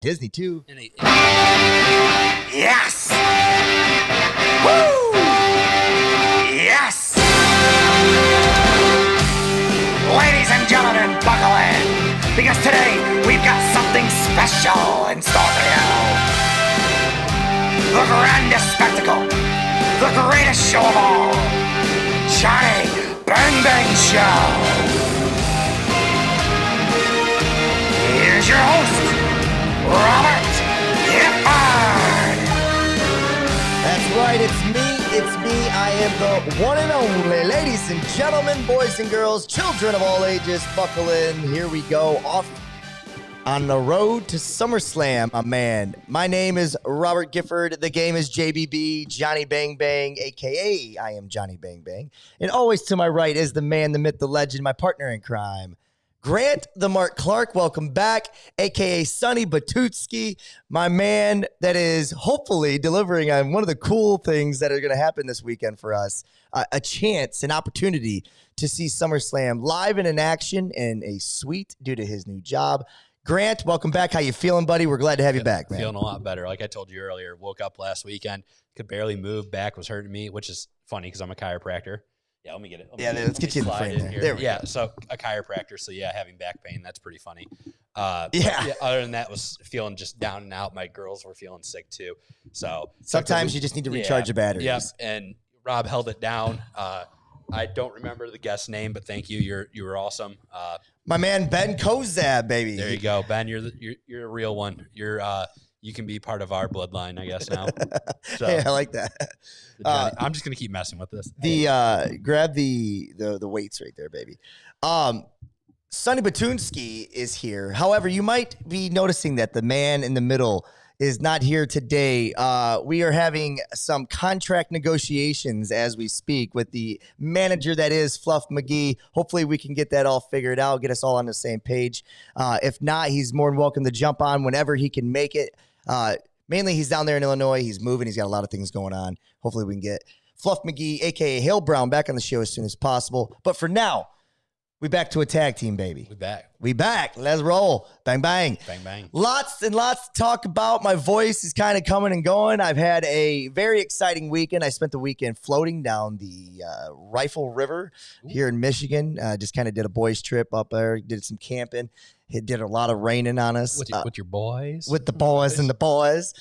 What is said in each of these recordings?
Disney too. Yes! Woo! Yes! Ladies and gentlemen, buckle in, because today we've got something special in store for you. The grandest spectacle, the greatest show of all, Johnny Bang Bang Show. Here's your host, Robert Gifford. That's right, it's me. I am the one and only. Ladies and gentlemen, boys and girls, children of all ages, buckle in. Here we go, off on the road to Summerslam, my man. My name is Robert Gifford. The game is JBB, Johnny Bang Bang, a.k.a. I am Johnny Bang Bang. And always to my right is the man, the myth, the legend, my partner in crime, Grant the Mark Clark. Welcome back, a.k.a. Sonny Batutski, my man that is hopefully delivering on one of the cool things that are going to happen this weekend for us, a chance, an opportunity to see SummerSlam live and in action in a suite due to his new job. Grant, welcome back. How you feeling, buddy? We're glad to have you back, man. Feeling a lot better. Like I told you earlier, woke up last weekend, could barely move, back was hurting me, which is funny because I'm a chiropractor. Yeah, let me get it. Let's get you in the frame there. Yeah, so a chiropractor. So yeah, having back pain, that's pretty funny. Yeah. Other than that, was feeling just down and out. My girls were feeling sick too. So sometimes you just need to recharge your batteries. Yep. And Rob held it down. I don't remember the guest's name, but thank you. You were awesome. My man Ben Kozab, baby. There you go, Ben. You're a real one. You can be part of our bloodline, I guess now. So, hey, I like that. I'm just gonna keep messing with this. Grab the weights right there, baby. Sonny Batutski is here. However, you might be noticing that the man in the middle is not here today. We are having some contract negotiations as we speak with the manager that is Fluff McGee. Hopefully we can get that all figured out, get us all on the same page. If not, he's more than welcome to jump on whenever he can make it. Mainly he's down there in Illinois. He's moving. He's got a lot of things going on. Hopefully we can get Fluff McGee, a.k.a. Hale Brown, back on the show as soon as possible. But for now, we back to a tag team, baby. We back. Let's roll. Bang, bang. Bang, bang. Lots and lots to talk about. My voice is kind of coming and going. I've had a very exciting weekend. I spent the weekend floating down the Rifle River here in Michigan. Just kind of did a boys trip up there. Did some camping. It did a lot of raining on us. With your boys? With the boys and the boys.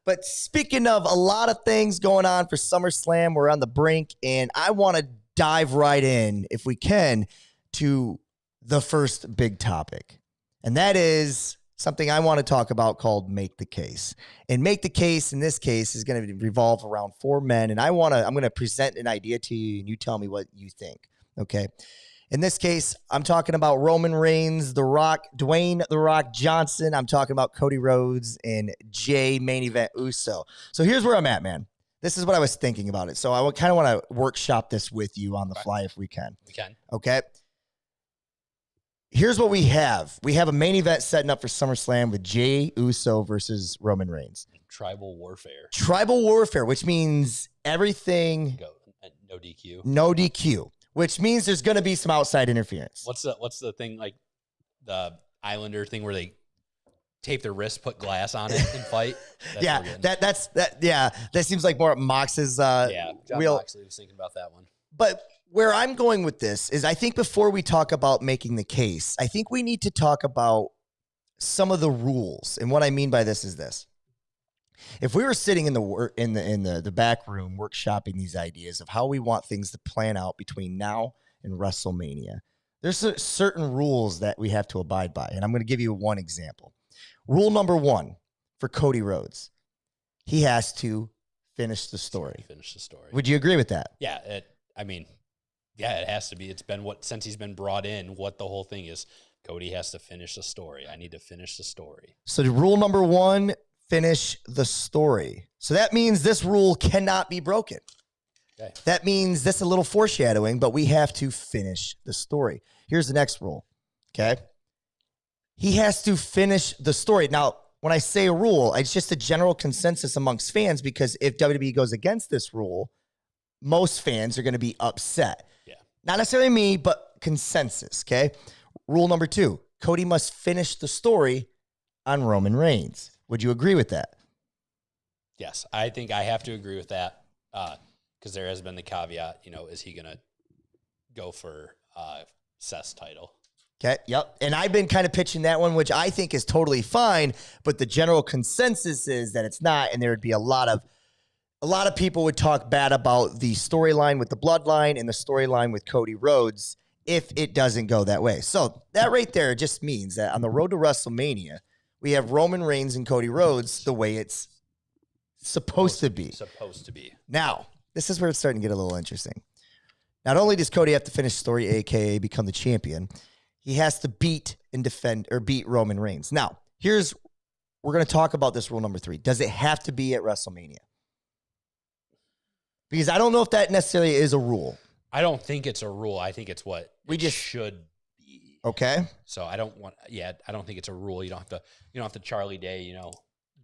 But speaking of a lot of things going on for SummerSlam, we're on the brink, and I want to dive right in, if we can, to the first big topic. And that is something I want to talk about called Make the Case. And Make the Case in this case is going to revolve around four men. And I'm going to present an idea to you and you tell me what you think. Okay. In this case, I'm talking about Roman Reigns, The Rock, Dwayne The Rock Johnson. I'm talking about Cody Rhodes and Jay Main Event Uso. So here's where I'm at, man. This is what I was thinking about it. So I kind of want to workshop this with you on the fly if we can. We can. Okay. Here's what we have. We have a main event setting up for SummerSlam with Jey Uso versus Roman Reigns. Tribal warfare. Tribal warfare, which means everything. No DQ. No DQ, which means there's going to be some outside interference. What's the thing, like the Islander thing where they tape their wrist, put glass on it, and fight? That seems like more Mox's John wheel. Moxley was thinking about that one. But where I'm going with this is I think before we talk about making the case, I think we need to talk about some of the rules. And what I mean by this is this. If we were sitting in the back room workshopping these ideas of how we want things to plan out between now and WrestleMania, there's certain rules that we have to abide by. And I'm going to give you one example. Rule number one for Cody Rhodes. He has to finish the story. Would you agree with that? Yeah. It has to be. It's been since he's been brought in, what the whole thing is. Cody has to finish the story. I need to finish the story. So the rule number one, finish the story. So that means this rule cannot be broken. Okay. That means this is a little foreshadowing, but we have to finish the story. Here's the next rule. Okay. He has to finish the story. Now, when I say a rule, it's just a general consensus amongst fans, because if WWE goes against this rule, most fans are going to be upset. Yeah. Not necessarily me, but consensus, okay? Rule number two, Cody must finish the story on Roman Reigns. Would you agree with that? Yes, I think I have to agree with that because there has been the caveat, is he going to go for Seth's title? Okay, yep. And I've been kind of pitching that one, which I think is totally fine, but the general consensus is that it's not, and there would be a lot of people would talk bad about the storyline with the Bloodline and the storyline with Cody Rhodes if it doesn't go that way. So that right there just means that on the road to WrestleMania, we have Roman Reigns and Cody Rhodes the way it's supposed to be. Now, this is where it's starting to get a little interesting. Not only does Cody have to finish the story, aka become the champion, he has to beat Roman Reigns. Now, we're going to talk about this rule number 3. Does it have to be at WrestleMania? Because I don't know if that necessarily is a rule. I don't think it's a rule. I think it's what should be. Okay. So I don't think it's a rule. You don't have to Charlie Day,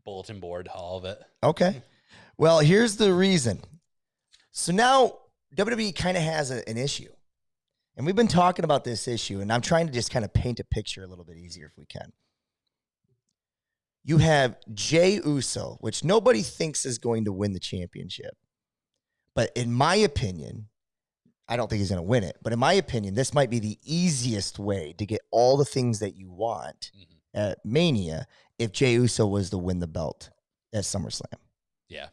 bulletin board all of it. Okay. Well, here's the reason. So now WWE kind of has an issue. And we've been talking about this issue, and I'm trying to just kind of paint a picture a little bit easier if we can. You have Jey Uso, which nobody thinks is going to win the championship. But in my opinion, I don't think he's going to win it. But in my opinion, this might be the easiest way to get all the things that you want at Mania if Jey Uso was to win the belt at SummerSlam. Yeah.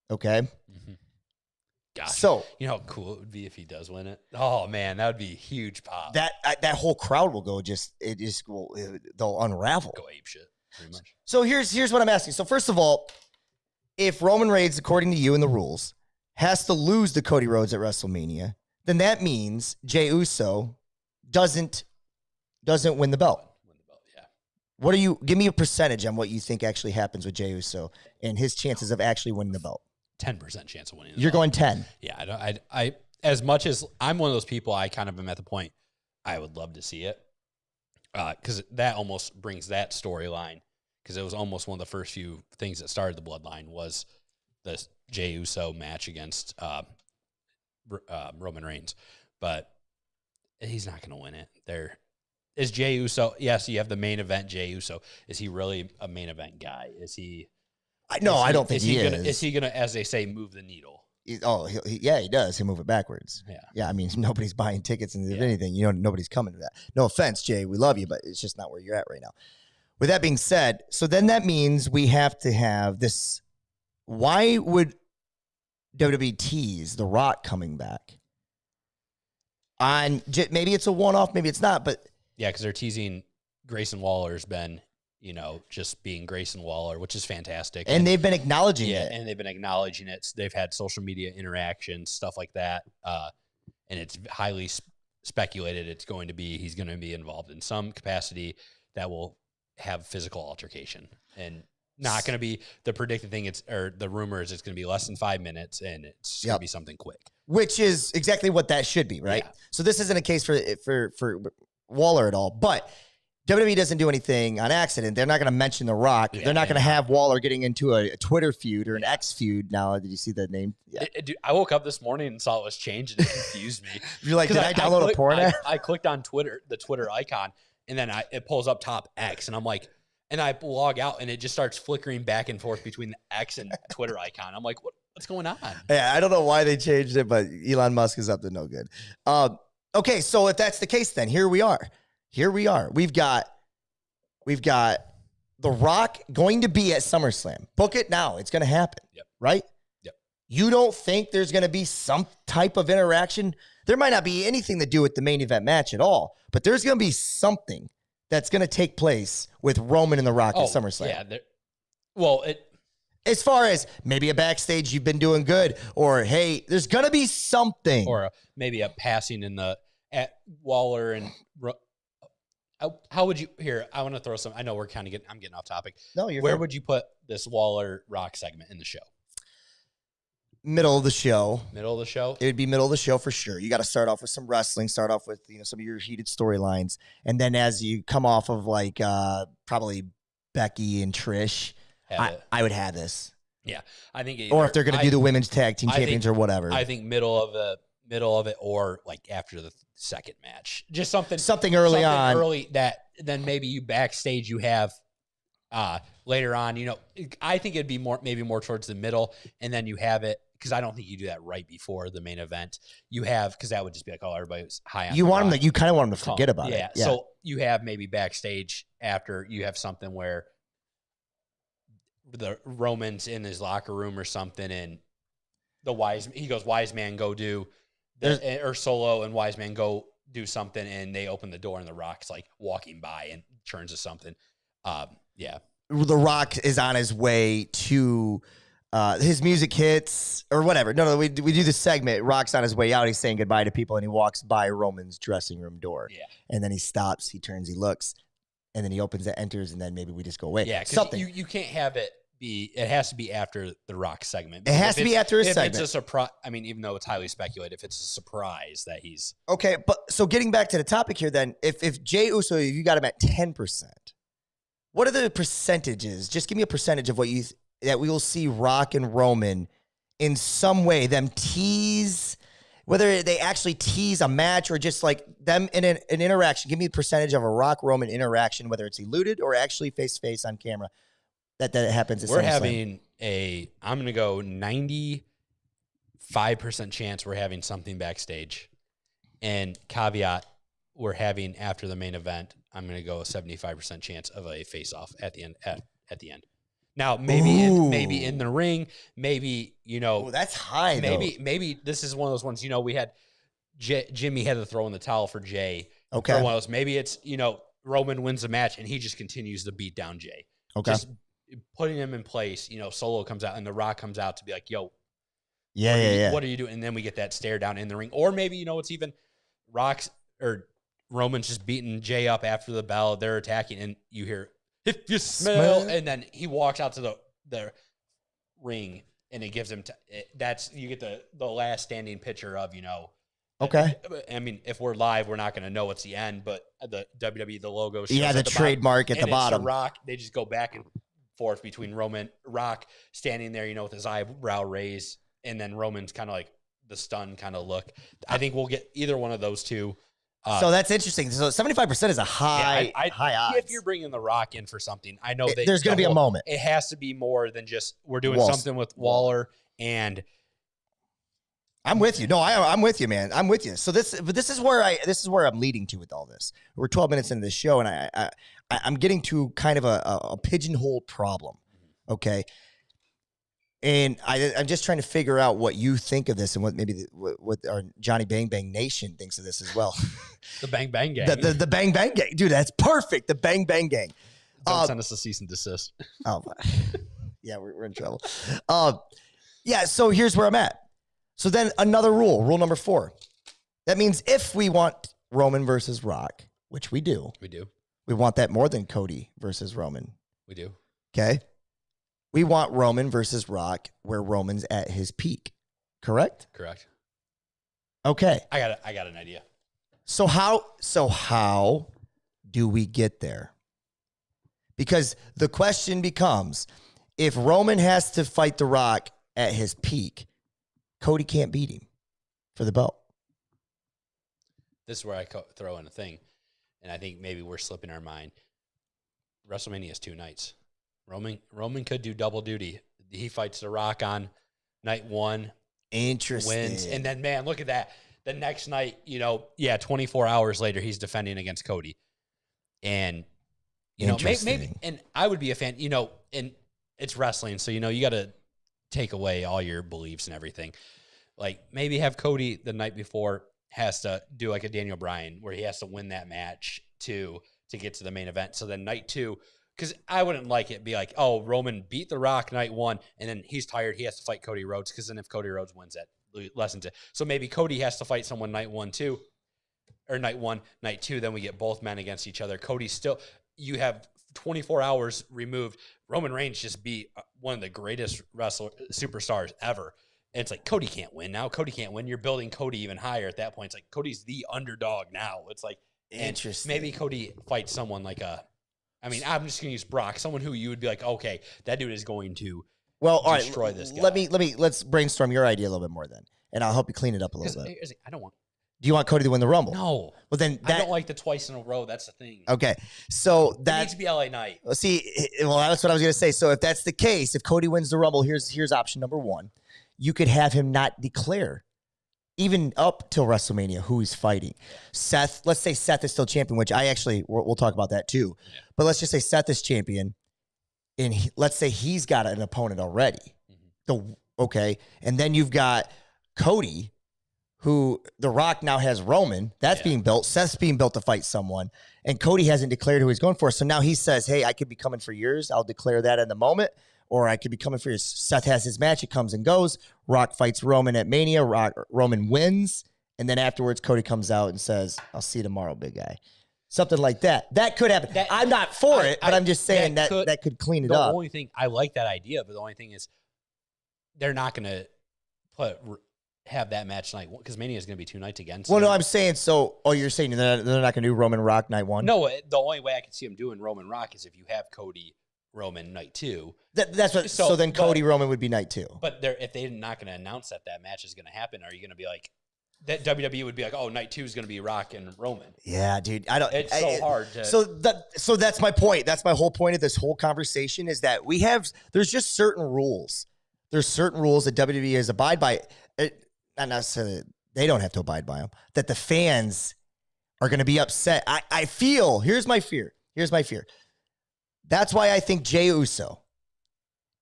Okay? Mm-hmm. Gosh. So, you know how cool it would be if he does win it? Oh, man, that would be a huge pop. That whole crowd will go they'll unravel. Go ape shit, pretty much. So here's what I'm asking. So first of all, if Roman Reigns, according to you and the rules, has to lose to Cody Rhodes at WrestleMania, then that means Jey Uso doesn't win the belt. Yeah. Give me a percentage on what you think actually happens with Jey Uso and his chances of actually winning the belt. 10% chance of winning. You're going 10. Yeah, I as much as I'm one of those people, I kind of am at the point I would love to see it because that almost brings that storyline because it was almost one of the first few things that started the Bloodline was the Jey Uso match against Roman Reigns, but he's not going to win it. There is Jey Uso. Yes, you have the main event Jey Uso. Is he really a main event guy? Is he? No, I don't think he is. Is he going to, as they say, move the needle? He does. He'll move it backwards. Yeah. I mean, nobody's buying tickets and anything. Nobody's coming to that. No offense, Jay. We love you, but it's just not where you're at right now. With that being said, so then that means we have to have this. Why would WWE tease The Rock coming back? Maybe it's a one-off, maybe it's not, but yeah, because they're teasing Grayson Waller's been. Just being Grayson Waller, which is fantastic. And they've been acknowledging it. And they've been acknowledging it. They've had social media interactions, stuff like that. And it's highly speculated he's going to be involved in some capacity that will have physical altercation. And not going to be the predicted thing. The rumor is it's going to be less than 5 minutes and it's going to be something quick. Which is exactly what that should be, right? Yeah. So this isn't a case for Waller at all, but WWE doesn't do anything on accident. They're not going to mention The Rock. They're not going to have Waller getting into a Twitter feud or an X feud. Now, did you see that name? Yeah. Dude, I woke up this morning and saw it was changed and it confused me. You're like, did I download a porn app? I clicked on the Twitter icon, and then it pulls up top X, and I'm like, and I log out, and it just starts flickering back and forth between the X and Twitter icon. I'm like, what's going on? Yeah, I don't know why they changed it, but Elon Musk is up to no good. Okay, so if that's the case, then here we are. We've got The Rock going to be at SummerSlam. Book it now. It's going to happen. Yep. Right? Yep. You don't think there's going to be some type of interaction? There might not be anything to do with the main event match at all, but there's going to be something that's going to take place with Roman and The Rock at SummerSlam. Yeah. As far as maybe a backstage, you've been doing good, or hey, there's going to be something. Or maybe a passing at Waller and how would you here? I want to throw some. I know I'm getting off topic. No, you're. Where fine. would you put this Waller Rock segment in the show? Middle of the show. Middle of the show. It would be middle of the show for sure. You got to start off with some wrestling. Start off with some of your heated storylines, and then as you come off of probably Becky and Trish, I would have this. Yeah, I think. Or if they're going to do the women's tag team champions or whatever. I think middle of it, or like after the second match, just something early on, early that then maybe you backstage you have Later on, I think it'd be maybe more towards the middle, and then you have it because I don't think you do that right before the main event. You have because that would just be like, oh, everybody was high on. You want them you kind of want them to forget about it. Yeah. So you have maybe backstage after you have something where the Roman's in his locker room or something, and he goes, wise man, go do, or Solo and wise man go do something, and they open the door and the Rock's like walking by and turns to something. Yeah. The Rock is on his way to his music hits or whatever. No, we do this segment. Rock's on his way out. He's saying goodbye to people, and he walks by Roman's dressing room door. Yeah. And then he stops, he turns, he looks, and then he opens it, enters, and then maybe we just go away. Yeah, because you can't have it be, it has to be after the Rock segment. It has to be after his segment. If it's a surprise, I mean, even though it's highly speculative, it's a surprise that he's... Okay, but so getting back to the topic here then, if Jey Uso, you got him at 10%, what are the percentages? Just give me a percentage of what that we will see Rock and Roman in some way, them tease, whether they actually tease a match or just like them in an interaction. Give me a percentage of a Rock Roman interaction, whether it's eluded or actually face to face on camera. That happens. At we're SummerSlam. having I'm going to go 95% chance we're having something backstage, and caveat, we're having after the main event. I'm going to go a 75% chance of a face off at the end. At the end. Now maybe in the ring, maybe that's high. Maybe this is one of those ones. We had Jimmy had to throw in the towel for Jey. Okay, for one of those. Maybe it's Roman wins the match and he just continues to beat down Jey. Okay. Just putting him in place, Solo comes out and The Rock comes out to be like, yo, what are you doing? And then we get that stare down in the ring. Or maybe, it's even Rock's or Roman's just beating Jey up after the bell. They're attacking and you hear, if you smell, and then he walks out to the ring and it gives him, you get the last standing picture of, Okay. I mean, if we're live, we're not going to know it's the end, but the WWE, the logo shows the trademark at the bottom. It's Rock. They just go back and forth between Rock standing there, with his eyebrow raised, and then Roman's kind of like the stunned kind of look. I think we'll get either one of those two. So that's interesting. So 75% is a high odds. If you're bringing The Rock in for something, I know that there's going to be a moment. It has to be more than just we're doing something with Waller and. I'm with you. No, I'm with you, man. I'm with you. So this is where I'm leading to with all this. We're 12 minutes into this show, and I'm getting to kind of a pigeonhole problem. Okay. And I'm just trying to figure out what you think of this and what maybe what our Johnny Bang Bang Nation thinks of this as well. The Bang Bang Gang. The Bang Bang Gang. Dude, that's perfect. The Bang Bang Gang. Don't send us a cease and desist. Oh, yeah, we're in trouble. Yeah, so here's where I'm at. So then another rule number 4. That means if we want Roman versus Rock, which we do. We want that more than Cody versus Roman. We do. Okay. We want Roman versus Rock where Roman's at his peak. Correct? Correct. Okay. I got an idea. So how do we get there? Because the question becomes, if Roman has to fight The Rock at his peak, Cody can't beat him for the belt. This is where I throw in a thing, and I think maybe we're slipping our mind. WrestleMania is 2 nights. Roman could do double duty. He fights The Rock on night 1. Interesting. Wins, and then, man, look at that. The next night, 24 hours later, he's defending against Cody. And, maybe, and I would be a fan, and it's wrestling, so, you got to take away all your beliefs and everything. Like maybe have Cody the night before has to do like a Daniel Bryan where he has to win that match to get to the main event. So then night 2, because I wouldn't like it be like, oh, Roman beat The Rock night 1 and then he's tired. He has to fight Cody Rhodes because then if Cody Rhodes wins that, lessens it. So maybe Cody has to fight someone night 1 too, or night 1, night 2. Then we get both men against each other. Cody still, you have 24 hours removed. Roman Reigns just be one of the greatest superstars ever. And it's like, Cody can't win now. Cody can't win. You're building Cody even higher at that point. It's like, Cody's the underdog now. It's like, interesting. Maybe Cody fights someone like I'm just going to use Brock, someone who you would be like, okay, that dude is going to destroy this guy. Let's brainstorm your idea a little bit more then. And I'll help you clean it up a little bit. I don't want, Do you want Cody to win the Rumble? No. Well, then I don't like the twice in a row. That's the thing. Okay. So It that needs to be LA Knight. see, well, that's what I was going to say. So if that's the case, if Cody wins the Rumble, here's option number one. You could have him not declare even up till WrestleMania who he's fighting. Seth, let's say Seth is still champion, which we'll talk about that too. Yeah. But let's just say Seth is champion, and let's say he's got an opponent already. Okay. And then you've got Cody, who The Rock now has Roman. That's being built. Seth's being built to fight someone. And Cody hasn't declared who he's going for. So now he says, hey, I could be coming for yours. I'll declare that in the moment. Or I could be coming for yours. Seth has his match. It comes and goes. Rock fights Roman at Mania. Roman wins. And then afterwards, Cody comes out and says, I'll see you tomorrow, big guy. Something like that. That could happen. I'm not for it, but I'm just saying that could clean it up. The only thing, I like that idea, but the only thing is they're not going to have that match night because Mania is going to be 2 nights again. So no, I'm saying you're saying they're not going to do Roman Rock night 1? No, the only way I can see them doing Roman Rock is if you have Cody Roman night 2. That's what. So then Cody Roman would be night 2. But if they're not going to announce that match is going to happen, are you going to be like that? WWE would be like, oh, night 2 is going to be Rock and Roman. Yeah, dude. I don't. It's so hard to. So that's my point. That's my whole point of this whole conversation is that there's just certain rules. There's certain rules that WWE has abide by. Not necessarily they don't have to abide by them. That the fans are going to be upset. I feel. Here's my fear. That's why I think Jey Uso.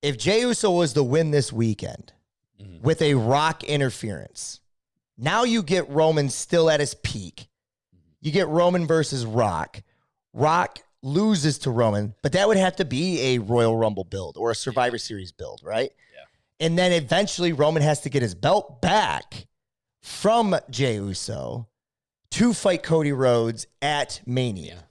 If Jey Uso was to win this weekend with a Rock interference, now you get Roman still at his peak. You get Roman versus Rock. Rock loses to Roman, but that would have to be a Royal Rumble build or a Survivor Series build, right? Yeah. And then eventually Roman has to get his belt back from Jey Uso to fight Cody Rhodes at Mania.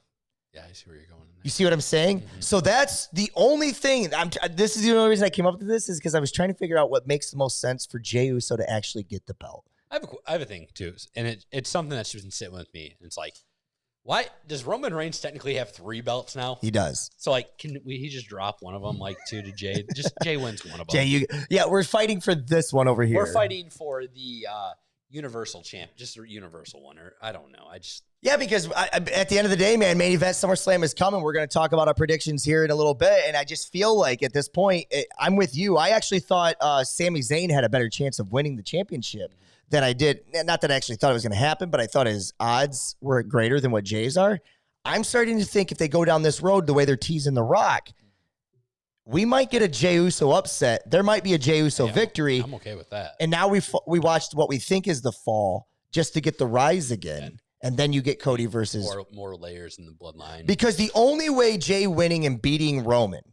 Yeah, I see where you're going. You see what I'm saying? Mm-hmm. So that's the only thing. This is the only reason I came up with this is because I was trying to figure out what makes the most sense for Jey Uso to actually get the belt. I have a thing too, and it's something that's just been sitting with me. It's like, why does Roman Reigns technically have 3 belts now? He does. So like, he just drop one of them like to Jey? Just Jey wins one of them. We're fighting for this one over here. We're fighting for the Universal champ, just the Universal one, or I don't know. Because at the end of the day, man, main event SummerSlam is coming. We're going to talk about our predictions here in a little bit, and I just feel like at this point, I'm with you. I actually thought Sami Zayn had a better chance of winning the championship than I did. Not that I actually thought it was going to happen, but I thought his odds were greater than what Jay's are. I'm starting to think if they go down this road the way they're teasing The Rock, we might get a Jey Uso upset. There might be a Jey Uso victory. I'm okay with that. And now we watched what we think is the fall just to get the rise again. And then you get Cody versus... More layers in the bloodline. Because the only way Jey winning and beating Roman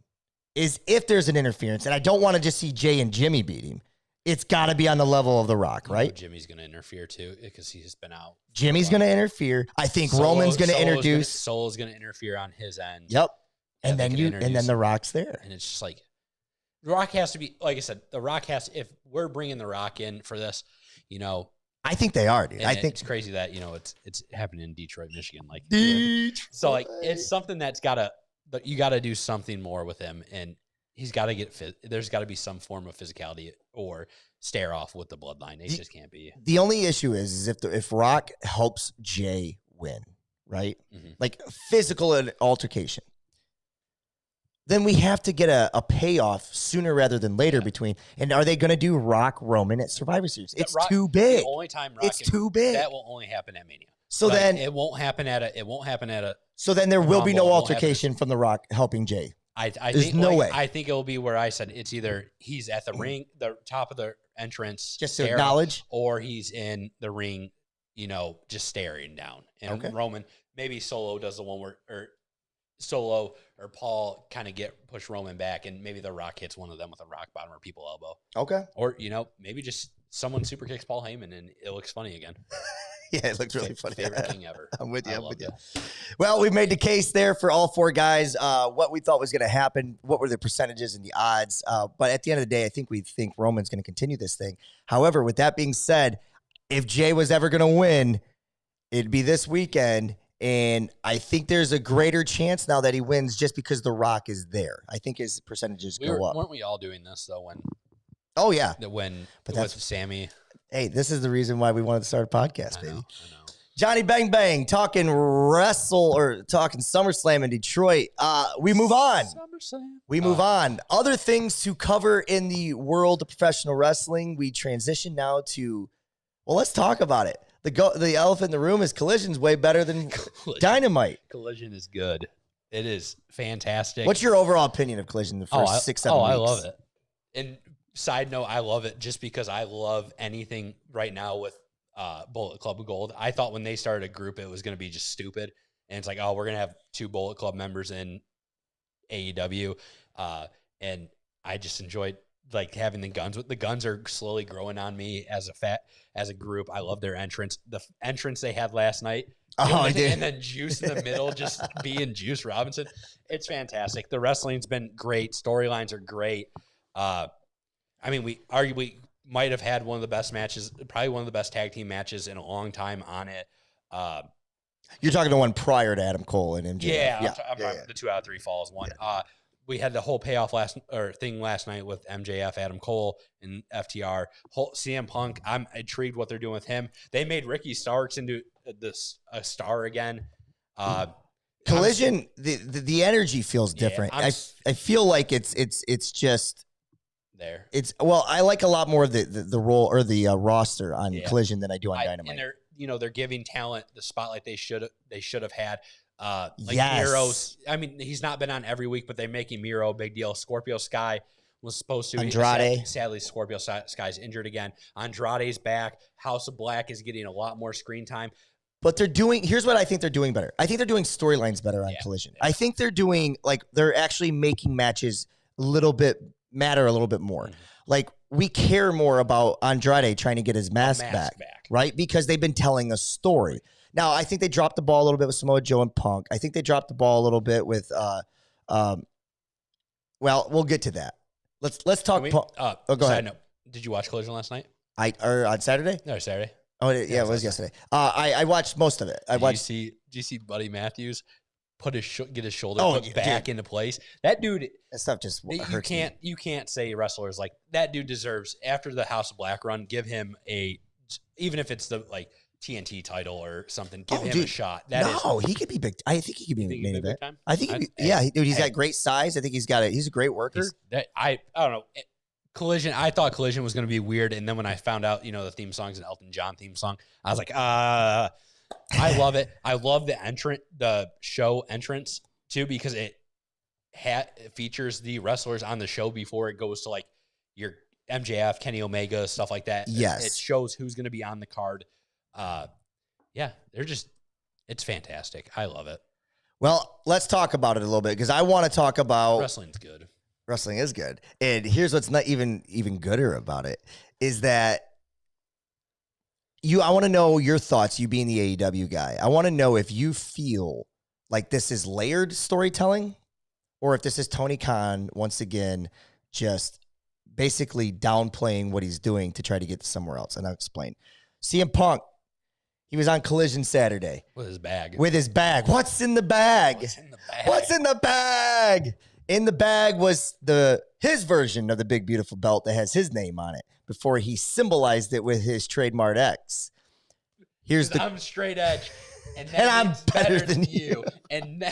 is if there's an interference. And I don't want to just see Jey and Jimmy beat him. It's got to be on the level of The Rock, right? Jimmy's going to interfere too because he's been out. Jimmy's going to interfere. I think Roman's going to introduce... Solo's going to interfere on his end. Yep. And then The Rock's there. And it's just like, The Rock has to be, like I said, The Rock if we're bringing The Rock in for this, I think they are, dude. I think it's crazy that, it's happening in Detroit, Michigan. Like, Detroit. So like, it's something you got to do something more with him. And he's got to get fit. There's got to be some form of physicality or stare off with the bloodline. It just can't be. The only issue is if Rock helps Jey win, right? Mm-hmm. Like physical altercation. Then we have to get a payoff sooner rather than later between. And are they going to do Rock Roman at Survivor Series? It's too big. The only time it's too big. That will only happen at Mania. So then it won't happen at a. So then there will be no altercation from The Rock helping Jey. There's no way. I think it will be where I said it's either he's at the ring, the top of the entrance, just to acknowledge, or he's in the ring, just staring down. And Roman, maybe Solo does the one where Solo or Paul kind of push Roman back, and maybe The Rock hits one of them with a rock bottom or people elbow. Okay. Or, maybe just someone super kicks Paul Heyman and it looks funny again. Yeah, it looks really funny. Favorite king ever. I'm with you. Well, we've made the case there for all 4 guys. What we thought was going to happen, what were the percentages and the odds. But at the end of the day, I think Roman's going to continue this thing. However, with that being said, if Jey was ever going to win, it'd be this weekend. And I think there's a greater chance now that he wins just because The Rock is there. I think his percentages go up. Weren't we all doing this, though, when Oh yeah. When But with that's- Sammy. Hey, this is the reason why we wanted to start a podcast, I baby. know. Johnny Bang Bang talking SummerSlam in Detroit. We move on. Summerslam. We move on. Other things to cover in the world of professional wrestling. We transition now to, well, let's talk about it. The elephant in the room is Collision's way better than Dynamite. Collision is good. It is fantastic. What's your overall opinion of Collision the first 6-7 weeks? I love it. And side note, I love it just because I love anything right now with Bullet Club of Gold. I thought when they started a group, it was going to be just stupid. And it's like, oh, we're going to have 2 Bullet Club members in AEW. And I just enjoyed like having the Guns. The Guns are slowly growing on me as a group. I love their entrance. The entrance they had last night. Oh, I did. And then Juice in the middle, just being Juice Robinson. It's fantastic. The wrestling's been great. Storylines are great. I mean, we might have had one of the best matches, probably one of the best tag team matches in a long time on it. You're talking the one prior to Adam Cole and MJF. Yeah. The 2 out of 3 falls one. Yeah. We had the whole payoff last night with MJF, Adam Cole, and FTR. CM Punk, I'm intrigued what they're doing with him. They made Ricky Starks into a star again. Collision, the energy feels different. I feel like it's just there. I like a lot more of the role or the roster on Collision than I do on Dynamite. And they're giving talent the spotlight they should have had. Yes. Miro's, I mean, he's not been on every week, but they're making Miro a big deal. Scorpio Sky was supposed to. Andrade. Sadly, Scorpio Sky's injured again. Andrade's back. House of Black is getting a lot more screen time. But here's what I think they're doing better. I think they're doing storylines better on Collision. I think they're doing, they're actually making matches matter a little bit more. Mm-hmm. Like, we care more about Andrade trying to get his mask back, right? Because they've been telling a story. Now, I think they dropped the ball a little bit with Samoa Joe and Punk. I think they dropped the ball a little bit with, well, we'll get to that. Let's talk. Go ahead. Note, did you watch Collision last night? On Saturday? No, Saturday. Oh, it was yesterday. I watched most of it. Did you see Buddy Matthews get his shoulder back into place? That dude. That stuff just hurts me. You can't say wrestlers like that dude deserves, after the House of Black run, give him even if it's the TNT title or something, give him a shot. He could be big. I think he could be main event. I think he's got great size. I think he's a great worker. I don't know. Collision, I thought Collision was going to be weird, and then when I found out, the theme song's an Elton John theme song, I was like, I love it. I love the show entrance too, because it features the wrestlers on the show before it goes to like your MJF, Kenny Omega, stuff like that. Yes, it shows who's going to be on the card. It's fantastic. I love it. Well, let's talk about it a little bit, because I want to talk about wrestling's good. Wrestling is good. And here's what's not even gooder about it is that I want to know your thoughts, you being the AEW guy. I want to know if you feel like this is layered storytelling or if this is Tony Khan once again just basically downplaying what he's doing to try to get to somewhere else. And I'll explain. CM Punk, he was on Collision Saturday. With his bag. What's in the bag? What's in the bag? In the bag was his version of the big, beautiful belt that has his name on it before he symbolized it with his trademark X. I'm straight edge, and I'm better than you. And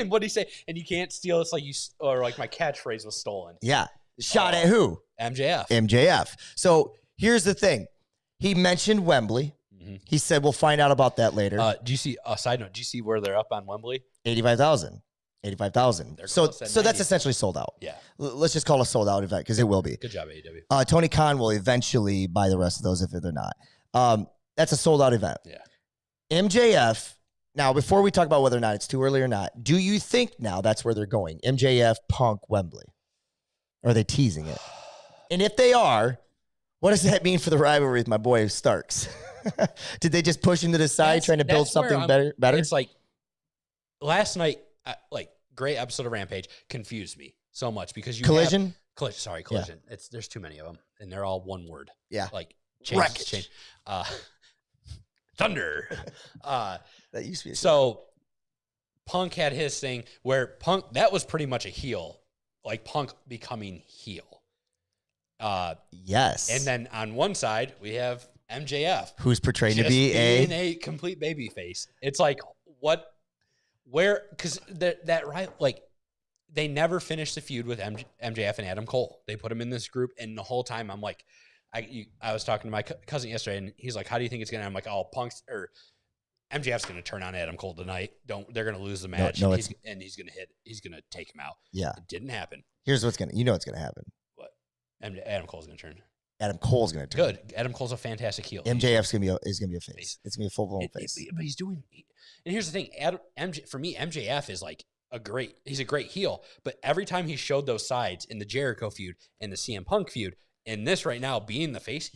what did he say? And you can't steal. It's like my catchphrase was stolen. Yeah. Shot at who? MJF. So here's the thing. He mentioned Wembley. Mm-hmm. He said, we'll find out about that later. Do you see a side note? Do you see where they're up on Wembley? 85,000. So that's essentially sold out. Yeah. Let's just call it a sold out event, because it will be. Good job, AEW. Tony Khan will eventually buy the rest of those if they're not. That's a sold out event. Yeah. MJF. Now, before we talk about whether or not it's too early or not, do you think now that's where they're going? MJF, Punk, Wembley. Or are they teasing it? And if they are, what does that mean for the rivalry with my boy Starks? Did they just push him to the side trying to build something better? It's like last night, great episode of Rampage, confused me so much because Collision. Yeah. There's too many of them, and they're all one word. Yeah, change. Thunder. That used to be so. Punk had his thing where that was pretty much a heel, like Punk becoming heel. Yes. And then on one side, we have MJF. Who's portrayed to just be being a complete baby face. It's like, because that right, like, they never finished the feud with MJF and Adam Cole. They put him in this group, and the whole time I'm like, I was talking to my cousin yesterday, and he's like, "How do you think it's gonna?" I'm like, "Oh, Punk's or MJF's gonna turn on Adam Cole tonight. They're gonna lose the match, No, and he's gonna take him out." Yeah, it didn't happen. Here's what's gonna happen. What? Adam Cole's gonna turn. Adam Cole's gonna turn. Good. Adam Cole's a fantastic heel. MJF's is gonna be a face. It's gonna be a full blown face. But he's doing. And here's the thing, for me, MJF is like he's a great heel. But every time he showed those sides in the Jericho feud and the CM Punk feud, and this right now being the face,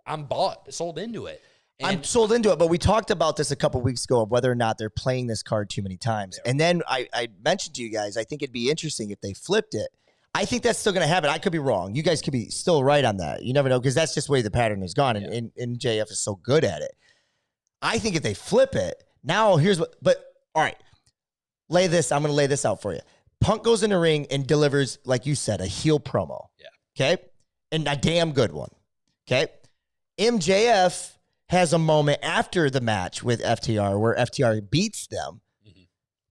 I'm sold into it. And I'm sold into it, but we talked about this a couple weeks ago of whether or not they're playing this card too many times. And then I mentioned to you guys, I think it'd be interesting if they flipped it. I think that's still going to happen. I could be wrong. You guys could be still right on that. You never know, because that's just the way the pattern has gone, and JF is so good at it. I think if they flip it, now here's what, but all right, I'm going to lay this out for you. Punk goes in the ring and delivers, like you said, a heel promo. Yeah. Okay? And a damn good one. Okay? MJF has a moment after the match with FTR where FTR beats them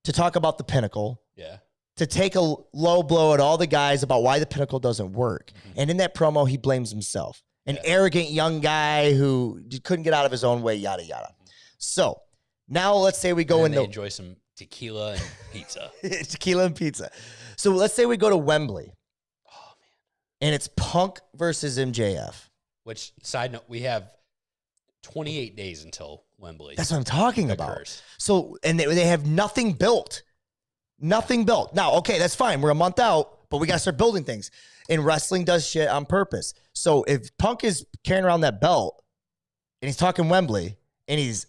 to talk about the Pinnacle. Yeah. To take a low blow at all the guys about why the Pinnacle doesn't work. And in that promo, he blames himself. An arrogant young guy who couldn't get out of his own way, yada, yada. So now let's say we go in. They enjoy some tequila and pizza. Tequila and pizza. So let's say we go to Wembley. Oh, man. And it's Punk versus MJF. Which, side note, we have 28 days until Wembley. That's what I'm talking about. So, and they have nothing built. Nothing built. Now, okay, that's fine. We're a month out, but we got to start building things. And wrestling does shit on purpose. So if Punk is carrying around that belt and he's talking Wembley and he's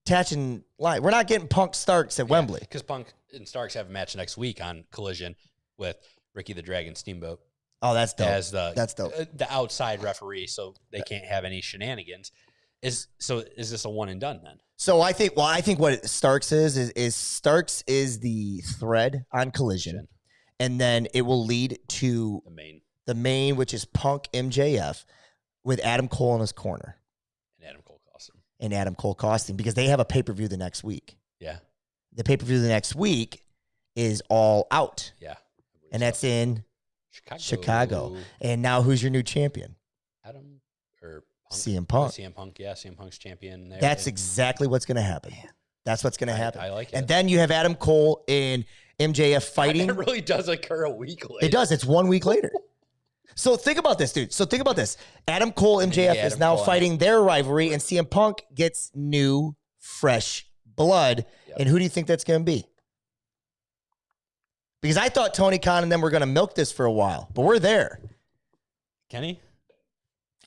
attaching line, we're not getting Punk Starks at Wembley. Because Punk and Starks have a match next week on Collision with Ricky the Dragon Steamboat. Oh, that's dope. That's dope. The outside referee, so they can't have any shenanigans. Is this a one and done then? So I think what Starks is Starks is the thread on Collision, and then it will lead to the main, which is Punk MJF with Adam Cole in his corner, and Adam Cole costing because they have a pay-per-view the next week. Yeah, the pay-per-view the next week is All Out. Yeah, and that's in Chicago. And now who's your new champion? Adam or Punk? CM Punk. CM Punk, yeah, CM Punk's champion there. That's exactly what's going to happen. Man. That's what's going to happen. I like it. And then you have Adam Cole and MJF fighting. It really does occur a week later. It does. It's 1 week later. So think about this, dude. So think about this. Adam Cole, MJF is now fighting their rivalry, and CM Punk gets new, fresh blood. Yep. And who do you think that's going to be? Because I thought Tony Khan and them were going to milk this for a while, but we're there. Kenny?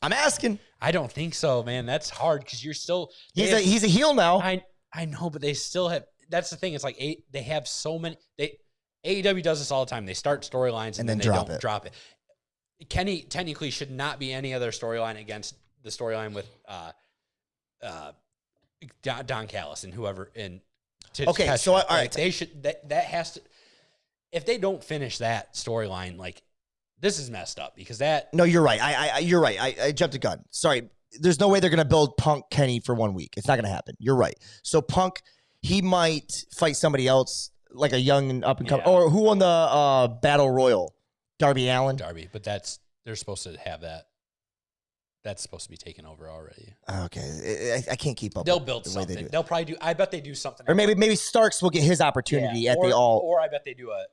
I'm asking. I don't think so, man. That's hard because you're still... He's a heel now. I know, but they still have... That's the thing. It's like they have so many... AEW does this all the time. They start storylines and then they don't drop it. Kenny technically should not be any other storyline against the storyline with Don Callis and whoever. Okay, so all right. They should... That has to... If they don't finish that storyline, like... This is messed up because that... No, you're right. You're right. I jumped the gun. Sorry. There's no way they're going to build Punk Kenny for 1 week. It's not going to happen. You're right. So Punk, he might fight somebody else, like a young and up and coming. Or who won the Battle Royal? Darby Allin? Darby. But they're supposed to have that. That's supposed to be taken over already. Okay. I can't keep up. They'll build something. They'll probably do... I bet they do something. Or maybe Starks will get his opportunity at the All... Or I bet they do a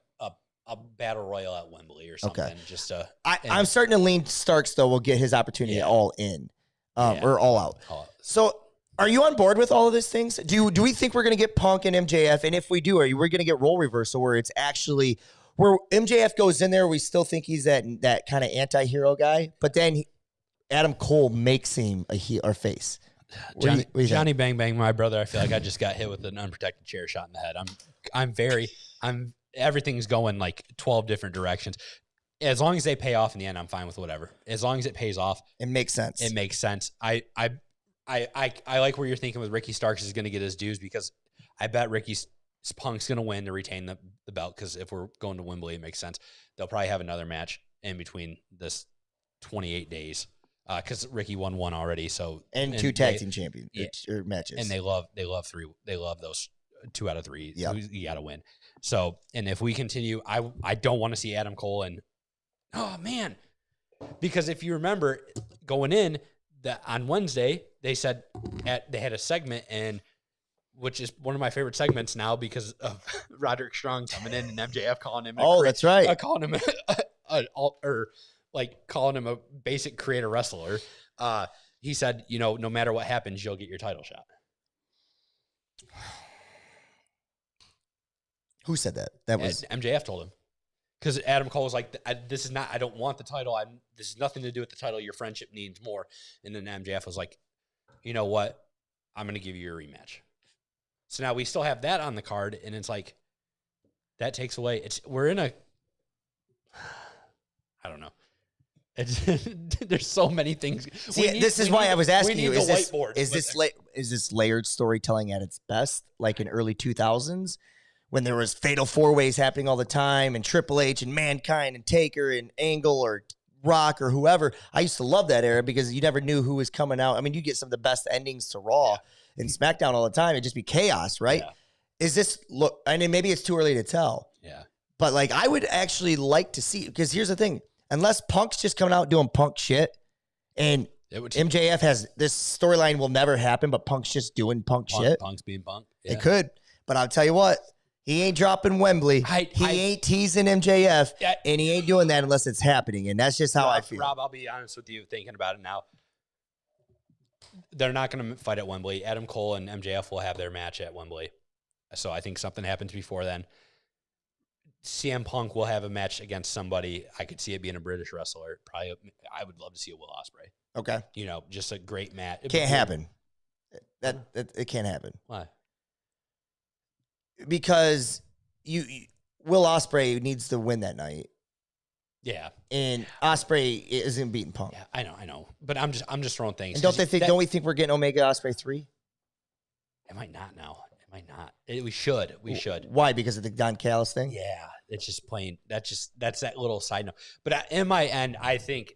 battle royal at Wembley or something. Okay. Just I'm starting to lean Starks though will get his opportunity All In, or All Out. So are you on board with all of these things? Do we think we're going to get Punk and MJF? And if we do, we're going to get role reversal where it's actually where MJF goes in there? We still think he's that kind of anti-hero guy, but then Adam Cole makes him a heel or face. Johnny Bang Bang, my brother. I feel like I just got hit with an unprotected chair shot in the head. Everything's going like 12 different directions. As long as they pay off in the end, I'm fine with whatever. As long as it pays off, it makes sense. It makes sense. I like where you're thinking with Ricky Starks is going to get his dues because I bet Punk's going to win to retain the belt because if we're going to Wembley, it makes sense. They'll probably have another match in between this 28 days because Ricky won one already. So and 2 tag team champions or matches, and they love three. They love those 2 out of 3. Yeah, you got to win. So, and if we continue, I don't want to see Adam Cole and oh man, because if you remember going in that on Wednesday they said they had a segment and. Which is one of my favorite segments now because of Roderick Strong coming in and MJF calling him. That's right. Calling him calling him a basic creator wrestler. He said, no matter what happens, you'll get your title shot. Who said that? That was MJF told him. Because Adam Cole was like, this is not, I don't want the title. This is nothing to do with the title. Your friendship needs more. And then MJF was like, you know what? I'm going to give you your rematch. So now we still have that on the card, and it's like that takes away. We're in a I don't know. There's so many things. See, this is why I was asking you: is this layered storytelling at its best, like in early 2000s, when there was fatal 4-ways happening all the time, and Triple H and Mankind and Taker and Angle or Rock or whoever? I used to love that era because you never knew who was coming out. I mean, you get some of the best endings to Raw. Yeah. And SmackDown all the time, it'd just be chaos, right? Yeah. Is this I mean, maybe it's too early to tell. Yeah. But like, I would actually like to see, because here's the thing: unless Punk's just coming out doing Punk shit, and MJF has this storyline will never happen, but Punk's just doing Punk shit. Punk's being Punk. Yeah. It could, but I'll tell you what: he ain't dropping Wembley. He ain't teasing MJF, and he ain't doing that unless it's happening. And that's just how I feel. Rob, I'll be honest with you, thinking about it now. They're not going to fight at Wembley. Adam Cole and MJF will have their match at Wembley. So I think something happens before then. CM Punk will have a match against somebody. I could see it being a British wrestler. Probably, I would love to see a Will Ospreay. Okay. Just a great match. Can't happen. It can't happen. Why? Because Will Ospreay needs to win that night. Yeah, and Ospreay isn't beating Punk. Yeah, I know, but I'm just throwing things. And don't we think we're getting Omega Ospreay 3? It might not now. It might not. We should. Why? Because of the Don Callis thing? Yeah, it's just plain. That's that little side note. But in my end, I think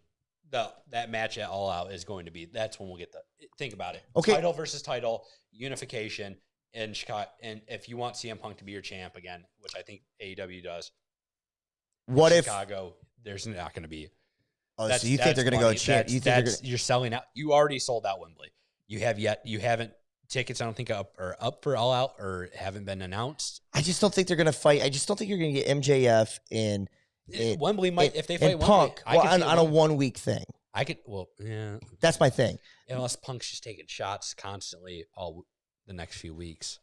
that match at All Out is going to be. That's when we'll get think about it. Okay, title versus title unification in Chicago, and if you want CM Punk to be your champ again, which I think AEW does. What if Chicago? There's not going to be. Oh, so you think they're going to go champ? You're selling out. You already sold out Wembley. You haven't tickets. I don't think up for All Out or haven't been announced. I just don't think they're going to fight. I just don't think you're going to get MJF in Wembley. If they fight Wembley, Punk on a 1 week thing. I could. Well, yeah, that's my thing. Unless Punk's just taking shots constantly all the next few weeks.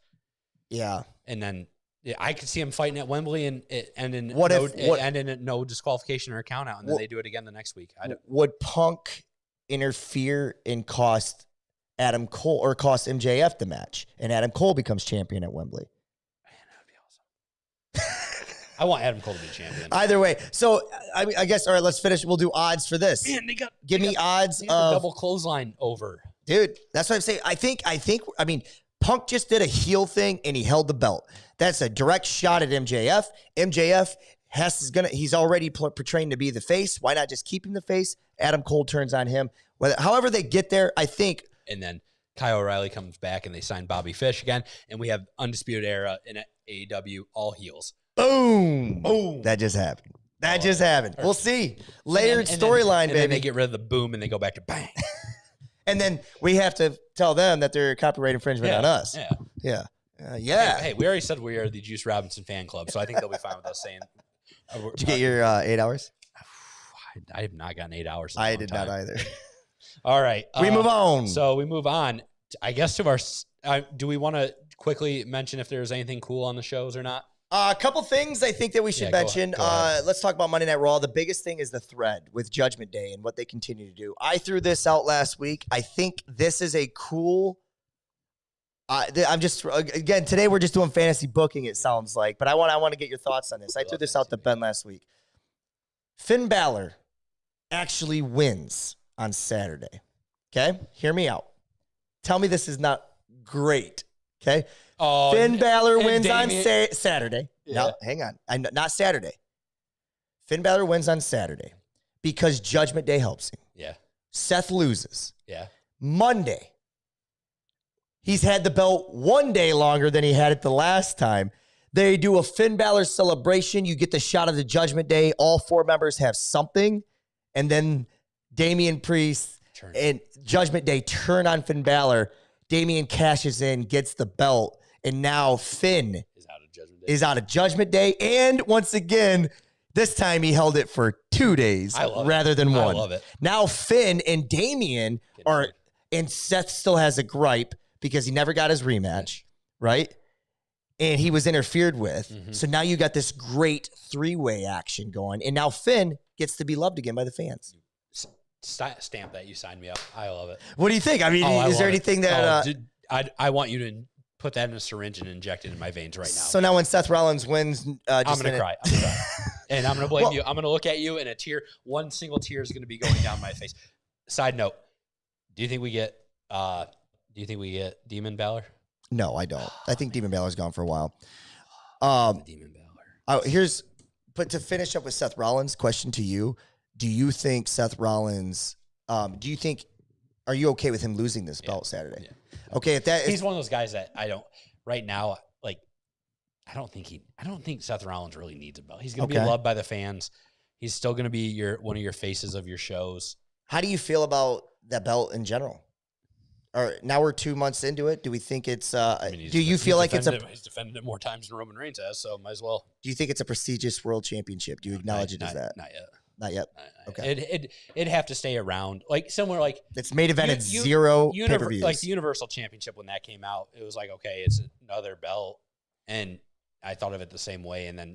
Yeah, and then. Yeah, I could see him fighting at Wembley and in no disqualification or count out, and then they do it again the next week. Would Punk interfere and cost Adam Cole or cost MJF the match, and Adam Cole becomes champion at Wembley? Man, that would be awesome. I want Adam Cole to be champion. Either way, so I guess all right. Let's finish. We'll do odds for this. Man, give me odds of double clothesline over, dude. That's what I'm saying. I mean. Punk just did a heel thing and he held the belt. That's a direct shot at MJF. MJF he's already portraying to be the face. Why not just keep him the face? Adam Cole turns on him. However they get there, I think. And then Kyle O'Reilly comes back and they sign Bobby Fish again. And we have Undisputed Era in AEW, all heels. Boom. Boom. That just happened. Just happened. We'll see. Layered storyline, baby. And then they get rid of the boom and they go back to bang. And then we have to tell them that they're copyright infringement on us. Yeah. Hey, we already said we are the Juice Robinson fan club, so I think they'll be fine with us saying. Did you get your 8 hours? I have not gotten 8 hours. I did not either. All right. We move on. So we move on, I guess, to our. Do we want to quickly mention if there's anything cool on the shows or not? A couple things I think that we should mention. Go ahead. Let's talk about Monday Night Raw. The biggest thing is the thread with Judgment Day and what they continue to do. I threw this out last week. I think this is a cool. I'm just again today we're just doing fantasy booking. It sounds like, but I want to get your thoughts on this. I threw this out to Ben last week. Finn Balor actually wins on Saturday. Okay, hear me out. Tell me this is not great. Okay. Finn Balor wins on Saturday. Yeah. No, hang on. Not Saturday. Finn Balor wins on Saturday. because Judgment Day helps him. Yeah. Seth loses. Yeah. Monday, he's had the belt 1 day longer than he had it the last time. They do a Finn Balor celebration. You get the shot of the Judgment Day. All 4 members have something. And then Damian Priest and Judgment Day turn on Finn Balor. Damian cashes in, gets the belt. And now Finn is out of Judgment Day. And once again, this time he held it for 2 days rather than 1. I love it. Now Finn and Damian are, and Seth still has a gripe because he never got his rematch, right? And he was interfered with. Mm-hmm. So now you got this great 3-way action going. And now Finn gets to be loved again by the fans. Stamp that. You signed me up. I love it. What do you think? I mean, is there anything that... I want you to put that in a syringe and inject it in my veins right now. So now when Seth Rollins wins... I'm going to cry. And I'm going to blame you. I'm going to look at you and one single tear is going to be going down my face. Side note, do you think we get Demon Balor? No, I don't. I think Demon Balor's gone for a while. Demon Balor. But to finish up with Seth Rollins, question to you. Do you think Seth Rollins, are you okay with him losing this belt Saturday? Yeah. Okay. He's one of those guys that right now, like, I don't think Seth Rollins really needs a belt. He's going to be loved by the fans. He's still going to be one of your faces of your shows. How do you feel about that belt in general? Or now we're 2 months into it. Do we think it's? Do you feel like it's he's defended it more times than Roman Reigns has, so might as well. Do you think it's a prestigious world championship? Do you acknowledge it as that? Not yet. Not yet. Okay. It'd have to stay around, like somewhere like it's main evented zero pay-per-views. Like the Universal Championship when that came out, it was like okay, it's another belt, and I thought of it the same way. And then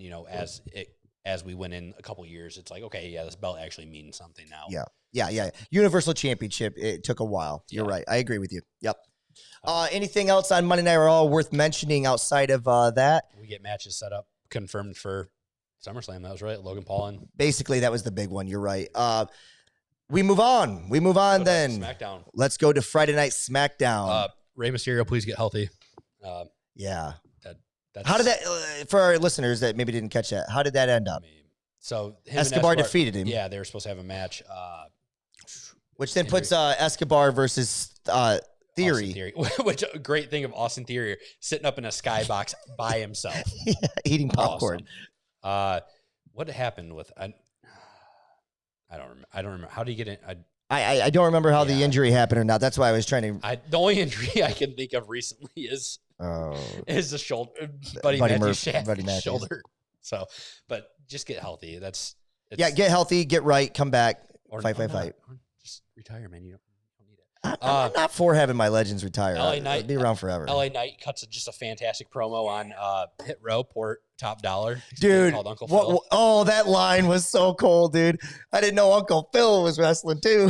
as we went in a couple years, it's like okay, yeah, this belt actually means something now. Yeah. Universal Championship, it took a while. You're right. I agree with you. Yep. Anything else on Monday Night Raw worth mentioning outside of that? We get matches set up, confirmed for SummerSlam. That was right. Logan Paul and basically that was the big one. You're right. We move on. Then. SmackDown. Let's go to Friday Night SmackDown. Rey Mysterio, please get healthy. Yeah. How did that, for our listeners that maybe didn't catch that, how did that end up? So Escobar defeated him. Yeah, they were supposed to have a match. Which then puts Escobar versus Theory. Which a great thing of Austin Theory sitting up in a skybox by himself. Yeah, eating popcorn. Awesome. What happened with I don't remember. How did he get in? I don't remember how the injury happened or not. That's why I was trying to. The only injury I can think of recently is the shoulder, Buddy Matthews' shoulder. So, but just get healthy. Get healthy, get right, come back, fight. Just retire, man. You don't need it. I'm not for having my legends retire. LA Knight I'll be around forever. LA Knight cuts just a fantastic promo on Pit Row, Port Top Dollar. Dude, called Uncle Phil. That line was so cold, dude. I didn't know Uncle Phil was wrestling too.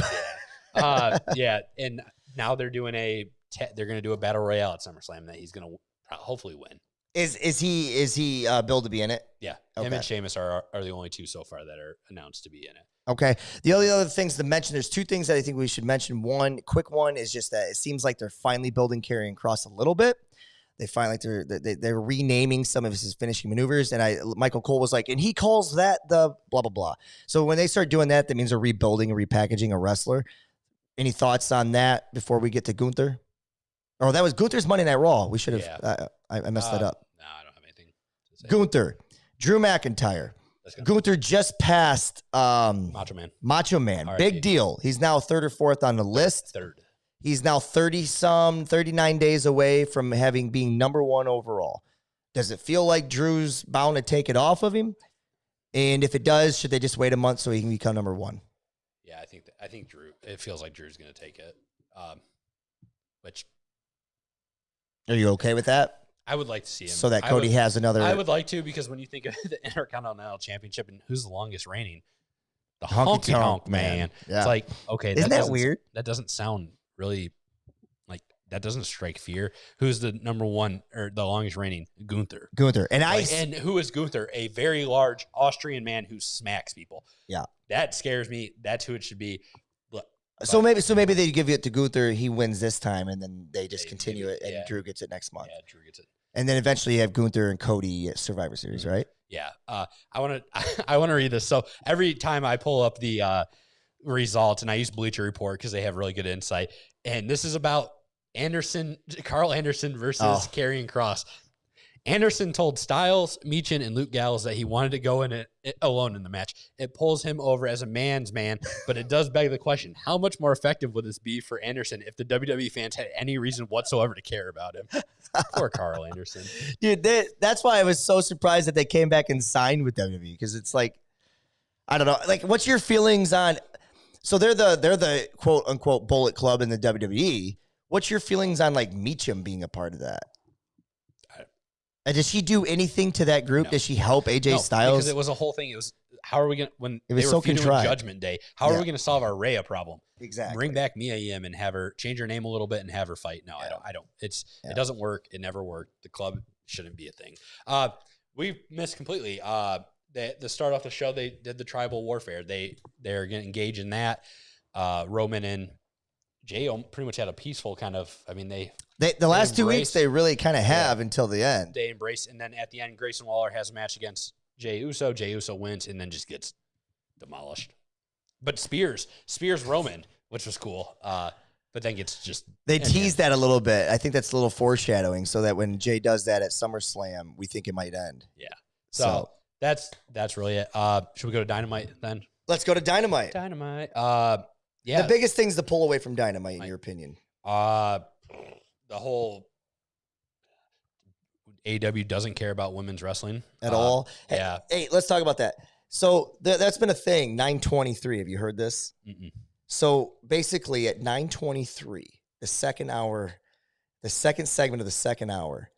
Yeah, and now they're doing they're going to do a battle royale at SummerSlam that he's going to hopefully win. Is he billed to be in it? Yeah. Okay. Him and Sheamus are the only two so far that are announced to be in it. Okay. The only other things to mention, there's 2 things that I think we should mention. One, quick one, is just that it seems like they're finally building Karrion Kross a little bit. They finally they're renaming some of his finishing maneuvers. And Michael Cole was like, and he calls that the blah, blah, blah. So when they start doing that, that means they're rebuilding and repackaging a wrestler. Any thoughts on that before we get to Gunther? Oh, that was Gunther's Monday Night Raw. We should have. I messed that up. No, I don't have anything to say. Gunther, Drew McIntyre. Gunther just passed Macho Man. Big deal. He's now 3rd or 4th on the list. 3rd. He's now 39 days away from being number 1 overall. Does it feel like Drew's bound to take it off of him? And if it does, should they just wait a month so he can become number 1? Yeah, I think Drew. It feels like Drew's going to take it. Which. Are you okay with that? I would like to see him. So that Cody has another. I would like to, because when you think of the Intercontinental Championship and who's the longest reigning, the Honky Tonk Man. Yeah. It's like, okay. Isn't that weird? That doesn't sound really that doesn't strike fear. Who's the number 1 or the longest reigning? Gunther. And who is Gunther? A very large Austrian man who smacks people. Yeah. That scares me. That's who it should be. So maybe they give it to Gunther. He wins this time, and then they just continue it, and Drew gets it next month. Yeah, Drew gets it, and then eventually you have Gunther and Cody at Survivor Series, right? Yeah. I want to I want to read this. So every time I pull up the results, and I use Bleacher Report because they have really good insight, and this is about Carl Anderson versus Karrion Kross. Anderson told Styles, Meechin, and Luke Gallows that he wanted to go in it alone in the match. It pulls him over as a man's man, but it does beg the question, how much more effective would this be for Anderson if the WWE fans had any reason whatsoever to care about him? Poor Carl Anderson. Dude, that's why I was so surprised that they came back and signed with WWE, because it's like, I don't know. Like, what's your feelings on, so they're the quote unquote Bullet Club in the WWE. What's your feelings on like Meechin being a part of that? Does she do anything to that group? No. Does she help AJ Styles? Because it was a whole thing. It was, how are we going to, when it was they were so doing Judgment Day, how are we going to solve our Rhea problem? Exactly. Bring back Mia Yim and have her change her name a little bit and have her fight. No, I don't. It doesn't work. It never worked. The club shouldn't be a thing. We missed completely. The start off the show, they did the tribal warfare. They're going to engage in that. Roman and Jay pretty much had a peaceful kind of, I mean, the last 2 weeks, they really kind of have until the end. They embrace, and then at the end, Grayson Waller has a match against Jey Uso. Jey Uso wins and then just gets demolished. But Spears Roman, which was cool, but then gets just... They teased that a little bit. I think that's a little foreshadowing, so that when Jay does that at SummerSlam, we think it might end. Yeah. So that's really it. Should we go to Dynamite then? Let's go to Dynamite. Yeah. The biggest things to pull away from Dynamite, in your opinion? The whole AEW doesn't care about women's wrestling at all. Yeah. Hey, let's talk about that. So that's been a thing. 9:23. Have you heard this? Mm-mm. So basically, at 9:23, the second segment of the second hour,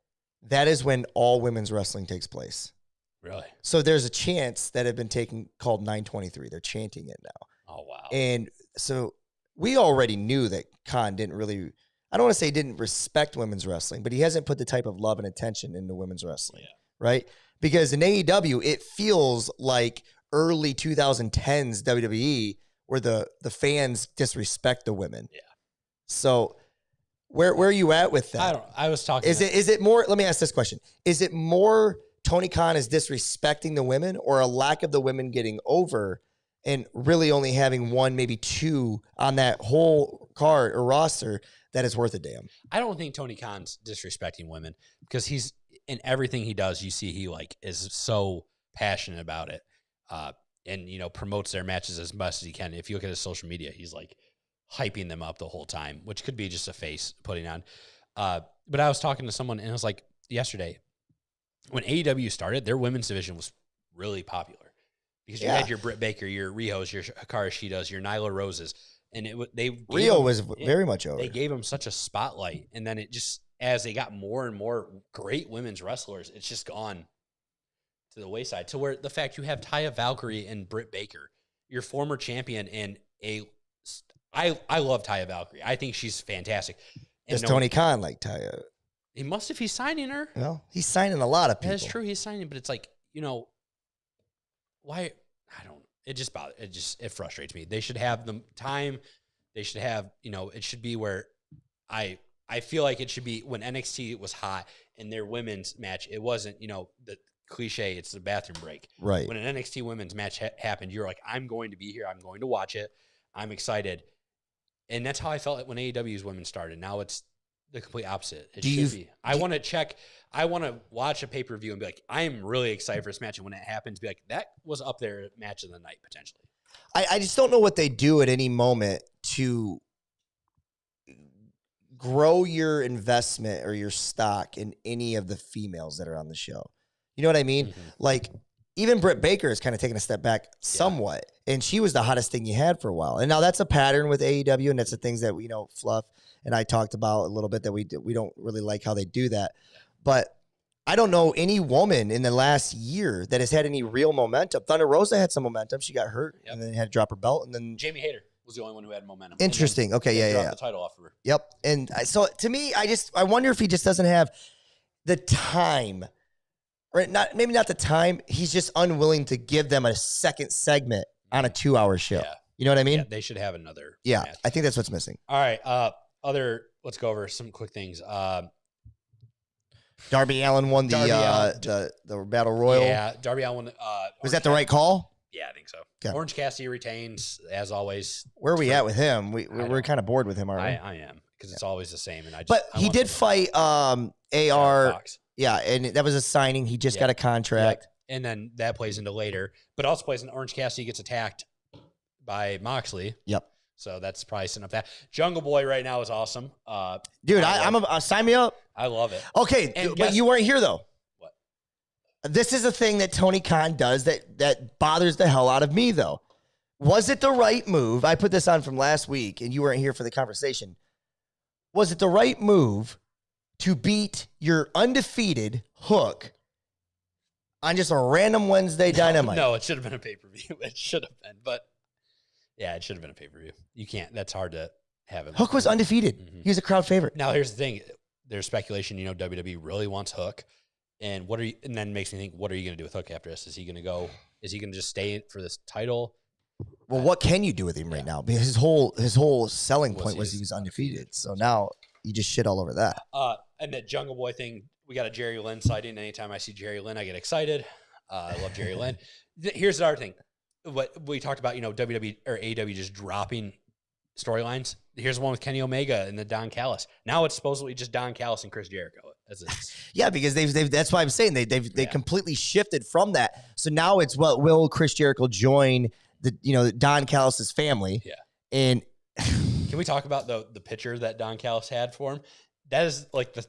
that is when all women's wrestling takes place. Really? So there's a chant that had been called 9:23. They're chanting it now. Oh wow! And so we already knew that Khan didn't really. I don't want to say he didn't respect women's wrestling, but he hasn't put the type of love and attention into women's wrestling, right? Because in AEW, it feels like early 2010s WWE, where the fans disrespect the women. Yeah. So where are you at with that? I was talking. Is it more? Let me ask this question: is it more Tony Khan is disrespecting the women, or a lack of the women getting over, and really only having one, maybe two on that whole card or roster that is worth a damn? I don't think Tony Khan's disrespecting women, because he's in everything he does. You see, he like is so passionate about it, and promotes their matches as much as he can. If you look at his social media, he's like hyping them up the whole time, which could be just a face putting on. But I was talking to someone, and it was like yesterday when AEW started, their women's division was really popular because you had your Britt Baker, your Rihos, your Hikaru Shidas, your Nyla Roses. And Rio was very much over. They gave him such a spotlight, and then it just, as they got more and more great women's wrestlers, it's just gone to the wayside. To where the fact you have Taya Valkyrie and Britt Baker, your former champion, and I love Taya Valkyrie. I think she's fantastic. Does Tony Khan like Taya? He must if he's signing her. Well, he's signing a lot of people. That's true. He's signing, but it's like why? I don't. It just bothers. It frustrates me. They should have the time. They should have, it should be where I feel like it should be when NXT was hot and their women's match, it wasn't, the cliche, it's the bathroom break. Right. When an NXT women's match happened, you're like, I'm going to be here. I'm going to watch it. I'm excited. And that's how I felt when AEW's women started. Now it's the complete opposite. It should be. I want to watch a pay-per-view and be like, I am really excited for this match. And when it happens, be like, that was up there match of the night, potentially. I just don't know what they do at any moment to grow your investment or your stock in any of the females that are on the show. You know what I mean? Mm-hmm. Like, even Britt Baker is kind of taking a step back somewhat. And she was the hottest thing you had for a while. And now that's a pattern with AEW, and that's the things that Fluff and I talked about a little bit, that we don't really like how they do that. But I don't know any woman in the last year that has had any real momentum. Thunder Rosa had some momentum. She got hurt and then had to drop her belt. And then Jamie Hayter was the only one who had momentum. Interesting. Okay, yeah. The title off of her. Yep. And so to me, I wonder if he just doesn't have the time, or maybe not the time. He's just unwilling to give them a second segment on a 2-hour show. Yeah. You know what I mean? Yeah, they should have another. Yeah, match. I think that's what's missing. All right. Let's go over some quick things. Darby Allin won the Battle Royal. Yeah, Darby Allin won. Was that the right call? Yeah, I think so. Okay. Orange Cassidy retains, as always. Where are we at with him? We're kind of bored with him, aren't we? I am, because it's always the same. And But he did fight AR. Fox. Yeah, and that was a signing. He just got a contract. Yeah. And then that plays into later. But also plays in Orange Cassidy gets attacked by Moxley. Yep. So that's probably setting up that. Jungle Boy right now is awesome. Dude, sign me up. I love it. Okay, but you weren't here, though. What? This is a thing that Tony Khan does that bothers the hell out of me, though. Was it the right move? I put this on from last week, and you weren't here for the conversation. Was it the right move to beat your undefeated Hook on just a random Wednesday Dynamite? No, it should have been a pay-per-view. It should have been, but yeah, it should have been a pay-per-view. You can't. That's hard to have him. Hook was undefeated. Mm-hmm. He was a crowd favorite. Now, here's the thing. There's speculation, WWE really wants Hook. And and then makes me think, what are you going to do with Hook after this? Is he going to just stay for this title? Well, what can you do with him right now? Because his whole selling point was he was undefeated. So now you just shit all over that. And that Jungle Boy thing, we got a Jerry Lynn sighting. Anytime I see Jerry Lynn, I get excited. I love Jerry Lynn. Here's the other thing. What we talked about, WWE or AEW just dropping storylines. Here's one with Kenny Omega and the Don Callis. Now it's supposedly just Don Callis and Chris Jericho. Yeah, because they've that's why I'm saying they completely shifted from that. So now it's will Chris Jericho join the Don Callis's family? Yeah. And can we talk about the picture that Don Callis had for him? That is like the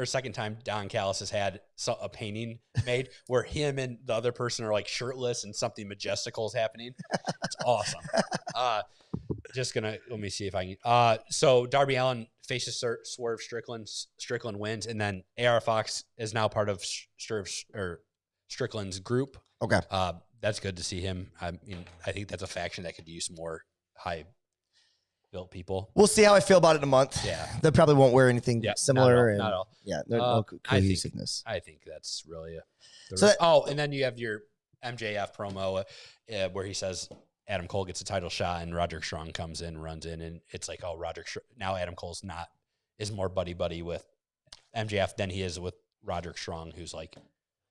second time Don Callis has had a painting made where him and the other person are like shirtless and something majestical is happening. It's awesome. Let me see if I can. So Darby Allin faces Swerve Strickland. Strickland wins, and then AR Fox is now part of Strickland's group. Okay. That's good to see him. I mean, I think that's a faction that could use more high-built people. We'll see how I feel about it in a month. Yeah. They probably won't wear anything similar. Not at all. Yeah, no cohesiveness. I think that's really and then you have your MJF promo where he says Adam Cole gets a title shot and Roderick Strong comes in, runs in, and it's like, oh, now Adam Cole's is more buddy with MJF than he is with Roderick Strong, who's like.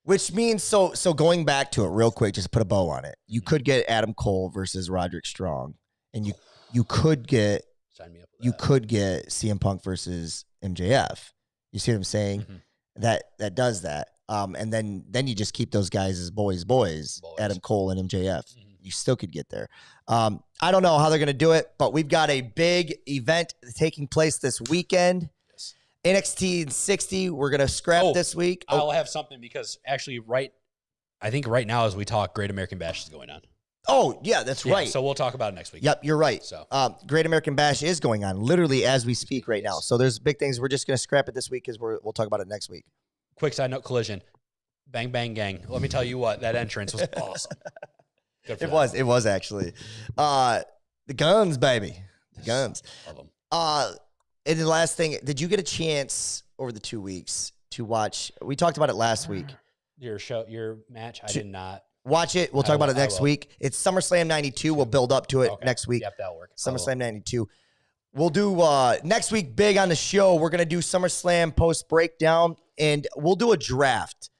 Which means, so going back to it real quick, just to put a bow on it, you could get Adam Cole versus Roderick Strong, and you could get sign me up with you could get CM Punk versus MJF. You see what I'm saying? Mm-hmm. That does that. And then you just keep those guys as boys, Adam Cole and MJF. Mm-hmm. You still could get there. I don't know how they're going to do it, but we've got a big event taking place this weekend. Yes. NXT 60. We're going to scrap this week. I'll have something because actually I think right now as we talk, Great American Bash is going on. Oh, yeah, that's right. So we'll talk about it next week. Yep, you're right. So Great American Bash is going on literally as we speak right now. So there's big things. We're just going to scrap it this week because we'll talk about it next week. Quick side note, Collision. Bang, bang, gang. Let me tell you what, that entrance was awesome. It was actually. The guns, baby. The guns. Love them. And the last thing, did you get a chance over the 2 weeks to watch? We talked about it last week. Your match? I did not. Watch it. We'll talk about it next week. It's SummerSlam 92. We'll build up to it next week. Yep, that'll work. SummerSlam 92. We'll do next week big on the show. We're going to do SummerSlam post breakdown, and we'll do a draft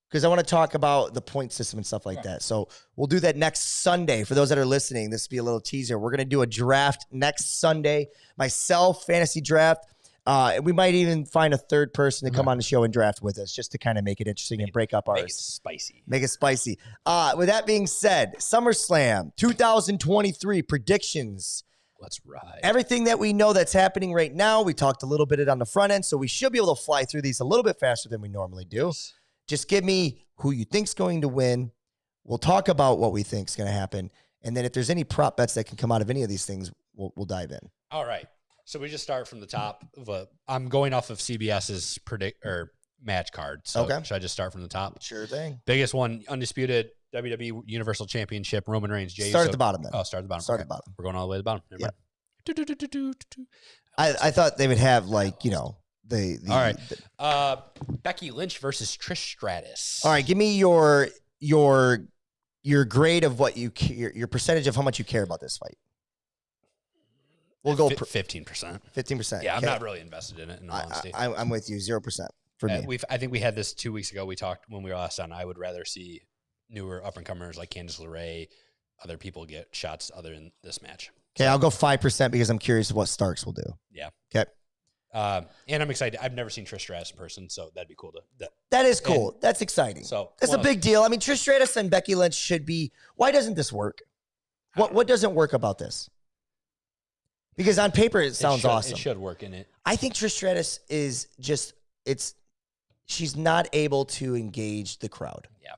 because I want to talk about the point system and stuff like that. So we'll do that next Sunday. For those that are listening, this will be a little teaser. We're going to do a draft next Sunday. Myself, fantasy draft. We might even find a third person to come on the show and draft with us just to kind of make it interesting and break up ours. Make it spicy. With that being said, SummerSlam 2023 predictions. Let's ride. Everything that we know that's happening right now, we talked a little bit on the front end, so we should be able to fly through these a little bit faster than we normally do. Yes. Just give me who you think's going to win. We'll talk about what we think's going to happen, and then if there's any prop bets that can come out of any of these things, we'll dive in. All right. So we just start from the top. I'm going off of CBS's match card. So should I just start from the top? Sure thing. Biggest one, undisputed WWE Universal Championship, Roman Reigns. Start at the bottom then. Oh, start at the bottom. Start at the bottom. We're going all the way to the bottom. Yeah. I thought they would have the all right. Becky Lynch versus Trish Stratus. All right, give me your grade of what your percentage of how much you care about this fight. We'll go 15%. 15%. Yeah, okay. I'm not really invested in it. In all honesty, I'm with you 0%. for me. I think we had this 2 weeks ago. We talked when we were last on. I would rather see newer up and comers like Candice LeRae, other people get shots other than this match. Okay, I'll go 5% because I'm curious what Starks will do. Yeah. Okay. And I'm excited. I've never seen Trish Stratus in person, so that'd be cool to. That is cool. That's exciting. So it's a big deal. I mean, Trish Stratus and Becky Lynch should be. Why doesn't this work? What doesn't work about this? Because on paper it sounds awesome. It should work in it. I think Trish Stratus is just she's not able to engage the crowd. Yeah.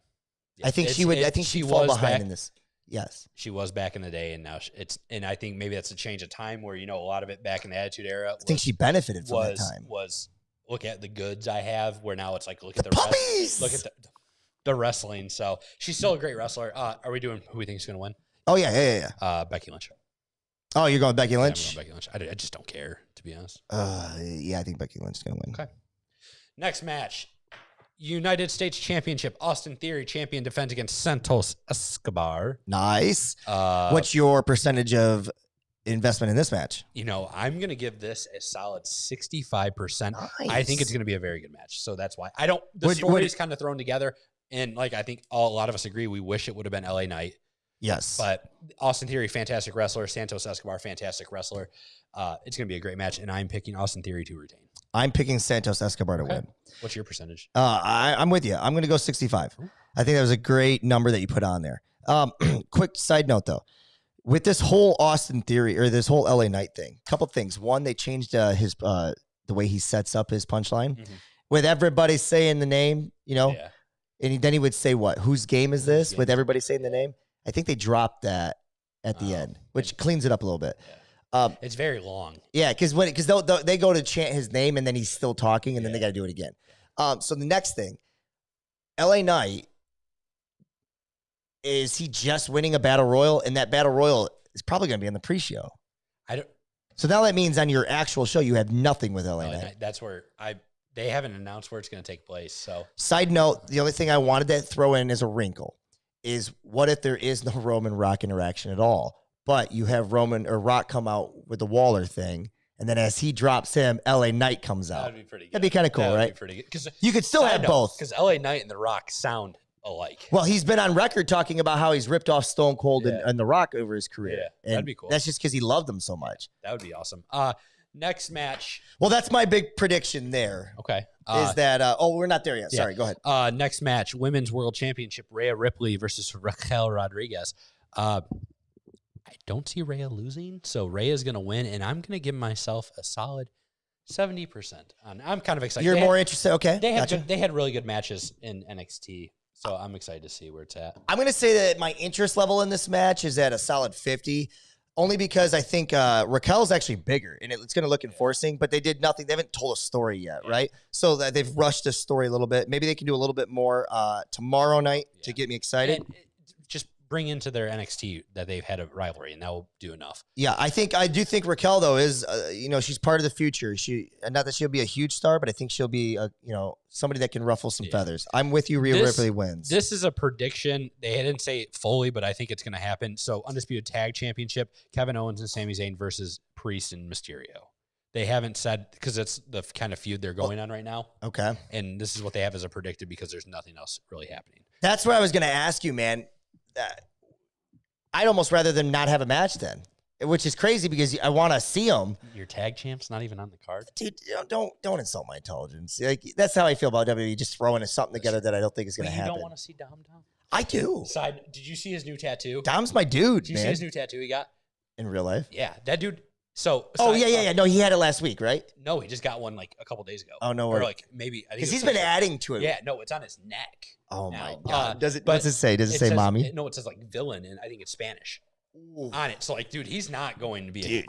I think she would. I think she'd fall behind in this. Yes, she was back in the day, and now and I think maybe that's a change of time where a lot of it back in the Attitude Era. I think she benefited from that time. Was look at the goods I have, where now it's like look at the puppies, look at the wrestling. So she's still a great wrestler. Are we doing who we think is going to win? Oh yeah. Becky Lynch. Oh, you're going Becky Lynch? Yeah, I'm going Becky Lynch. I just don't care, to be honest. Yeah, I think Becky Lynch is going to win. Okay. Next match. United States Championship. Austin Theory champion defends against Santos Escobar. Nice. What's your percentage of investment in this match? I'm going to give this a solid 65%. Nice. I think it's going to be a very good match. So that's why. The story is kind of thrown together. And I think a lot of us agree, we wish it would have been LA Knight. Yes. But Austin Theory, fantastic wrestler. Santos Escobar, fantastic wrestler. It's going to be a great match, and I'm picking Austin Theory to retain. I'm picking Santos Escobar to win. What's your percentage? I'm with you. I'm going to go 65. I think that was a great number that you put on there. Quick side note, though. With this whole Austin Theory, or this whole LA Knight thing, a couple things. One, they changed his the way he sets up his punchline. Mm-hmm. With everybody saying the name, and then he would say what? Whose game is this? With everybody saying the name. I think they dropped that at the end, which cleans it up a little bit. Yeah. It's very long. Yeah, because they go to chant his name and then he's still talking and then they got to do it again. So the next thing, LA Knight, is he just winning a battle royal? And that battle royal is probably going to be on the pre-show. So now that means on your actual show you have nothing with LA Knight. That's where they haven't announced where it's going to take place. So side note, the only thing I wanted to throw in as a wrinkle is what if there is no Roman Rock interaction at all, but you have Roman or Rock come out with the Waller thing, and then as he drops him, LA Knight comes out. That'd be pretty good. That'd be kind of cool, right? Be pretty good. Because you could still have both. Because LA Knight and The Rock sound alike. Well, he's been on record talking about how he's ripped off Stone Cold and The Rock over his career. Yeah, and that'd be cool. That's just because he loved them so much. That would be awesome. Next match. Well, that's my big prediction there. Okay. Is that, we're not there yet. Sorry, go ahead. Next match, Women's World Championship, Rhea Ripley versus Raquel Rodriguez. I don't see Rhea losing, so Rhea is going to win, and I'm going to give myself a solid 70%. I'm kind of excited. You're more interested? Okay. They had really good matches in NXT, so I'm excited to see where it's at. I'm going to say that my interest level in this match is at a solid 50. Only because I think Raquel's actually bigger, and it's going to look enforcing, but they did nothing. They haven't told a story yet, right? So that they've rushed this story a little bit. Maybe they can do a little bit more tomorrow night to get me excited. And just bring into their NXT that they've had a rivalry, and that will do enough. Yeah, I do think Raquel, though, is, she's part of the future. Not that she'll be a huge star, but I think she'll be, somebody that can ruffle some feathers. I'm with you. Rhea Ripley wins. This is a prediction. They didn't say it fully, but I think it's going to happen. So, Undisputed Tag Championship, Kevin Owens and Sami Zayn versus Priest and Mysterio. They haven't said, because it's the kind of feud they're going on right now. Okay. And this is what they have as a predicted because there's nothing else really happening. That's what I was going to ask you, man. I'd almost rather them not have a match then, which is crazy because I want to see them. Your tag champ's not even on the card, dude. Don't insult my intelligence. Like, that's how I feel about WWE, just throwing something together that I don't think is going to happen. You don't want to see Dom? I do. Did you see his new tattoo? Dom's my dude. Did you see his new tattoo he got in real life? Yeah, that dude. So. Yeah. No, he had it last week, right? No, he just got one like a couple days ago. Oh no, or like maybe because he's been adding to it. Yeah, no, it's on his neck. Oh my god! What's it say? Does it say mommy? No, it says like villain, and I think it's Spanish. Ooh. On it. So like, dude, he's not going to be. You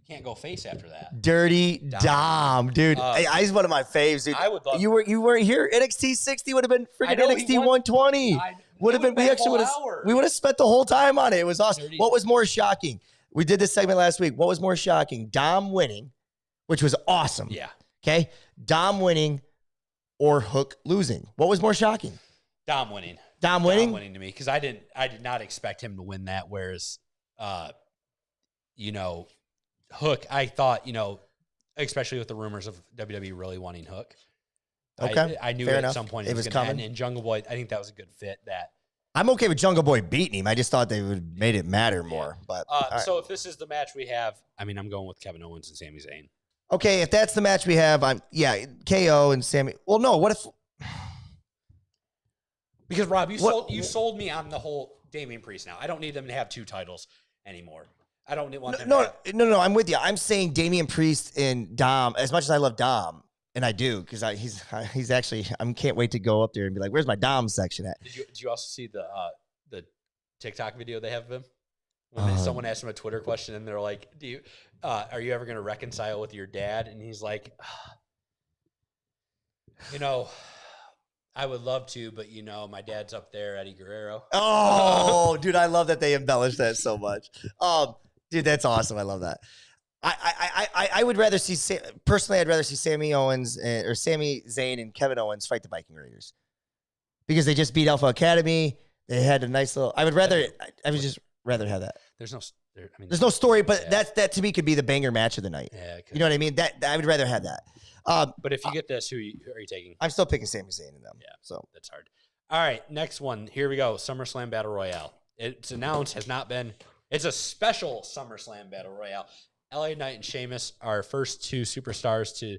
can't go face after that. Dirty Dom, dude. He's one of my faves, dude. I would love. You weren't here. NXT 60 would have been freaking NXT 120. Would have been. We would have spent the whole time on it. It was awesome. Dirty. What was more shocking? We did this segment last week. What was more shocking? Dom winning, which was awesome. Yeah. Okay. Dom winning or Hook losing. What was more shocking? Dom winning. Dom winning to me because I did not expect him to win that. Whereas, Hook, I thought, especially with the rumors of WWE really wanting Hook, Okay. I knew Fair at enough. some point It it was was going to coming. end. And Jungle Boy, I think that was a good fit. That I'm okay with Jungle Boy beating him. I just thought they would have made it matter more. But all right. So if this is the match we have, I mean, I'm going with Kevin Owens and Sami Zayn. Okay, if that's the match we have, KO and Sammy. Well, no, what if? Because Rob, you sold me on the whole Damian Priest now. I don't need them to have 2 titles anymore. I don't want them. No. I'm with you. I'm saying Damian Priest and Dom. As much as I love Dom, and I do, because he's actually. I can't wait to go up there and be like, "Where's my Dom section at?" Did you also see the TikTok video they have of him? When someone asked him a Twitter question, and they're like, are you ever going to reconcile with your dad? And he's like, I would love to, but my dad's up there, Eddie Guerrero. Oh, dude, I love that they embellished that so much. Dude, that's awesome. I love that. I would rather see personally. I'd rather see Sami Owens or Sami Zayn and Kevin Owens fight the Viking Raiders because they just beat Alpha Academy. They had a nice little. I would just rather have that. There's no story, but that to me could be the banger match of the night. Yeah, you know what I mean. That I would rather have that. But if you get this, who are you taking? I'm still picking Sami Zayn in them. Yeah, so that's hard. All right, next one. Here we go. SummerSlam Battle Royale. It's announced, has not been. It's a special SummerSlam Battle Royale. LA Knight and Sheamus are first 2 superstars to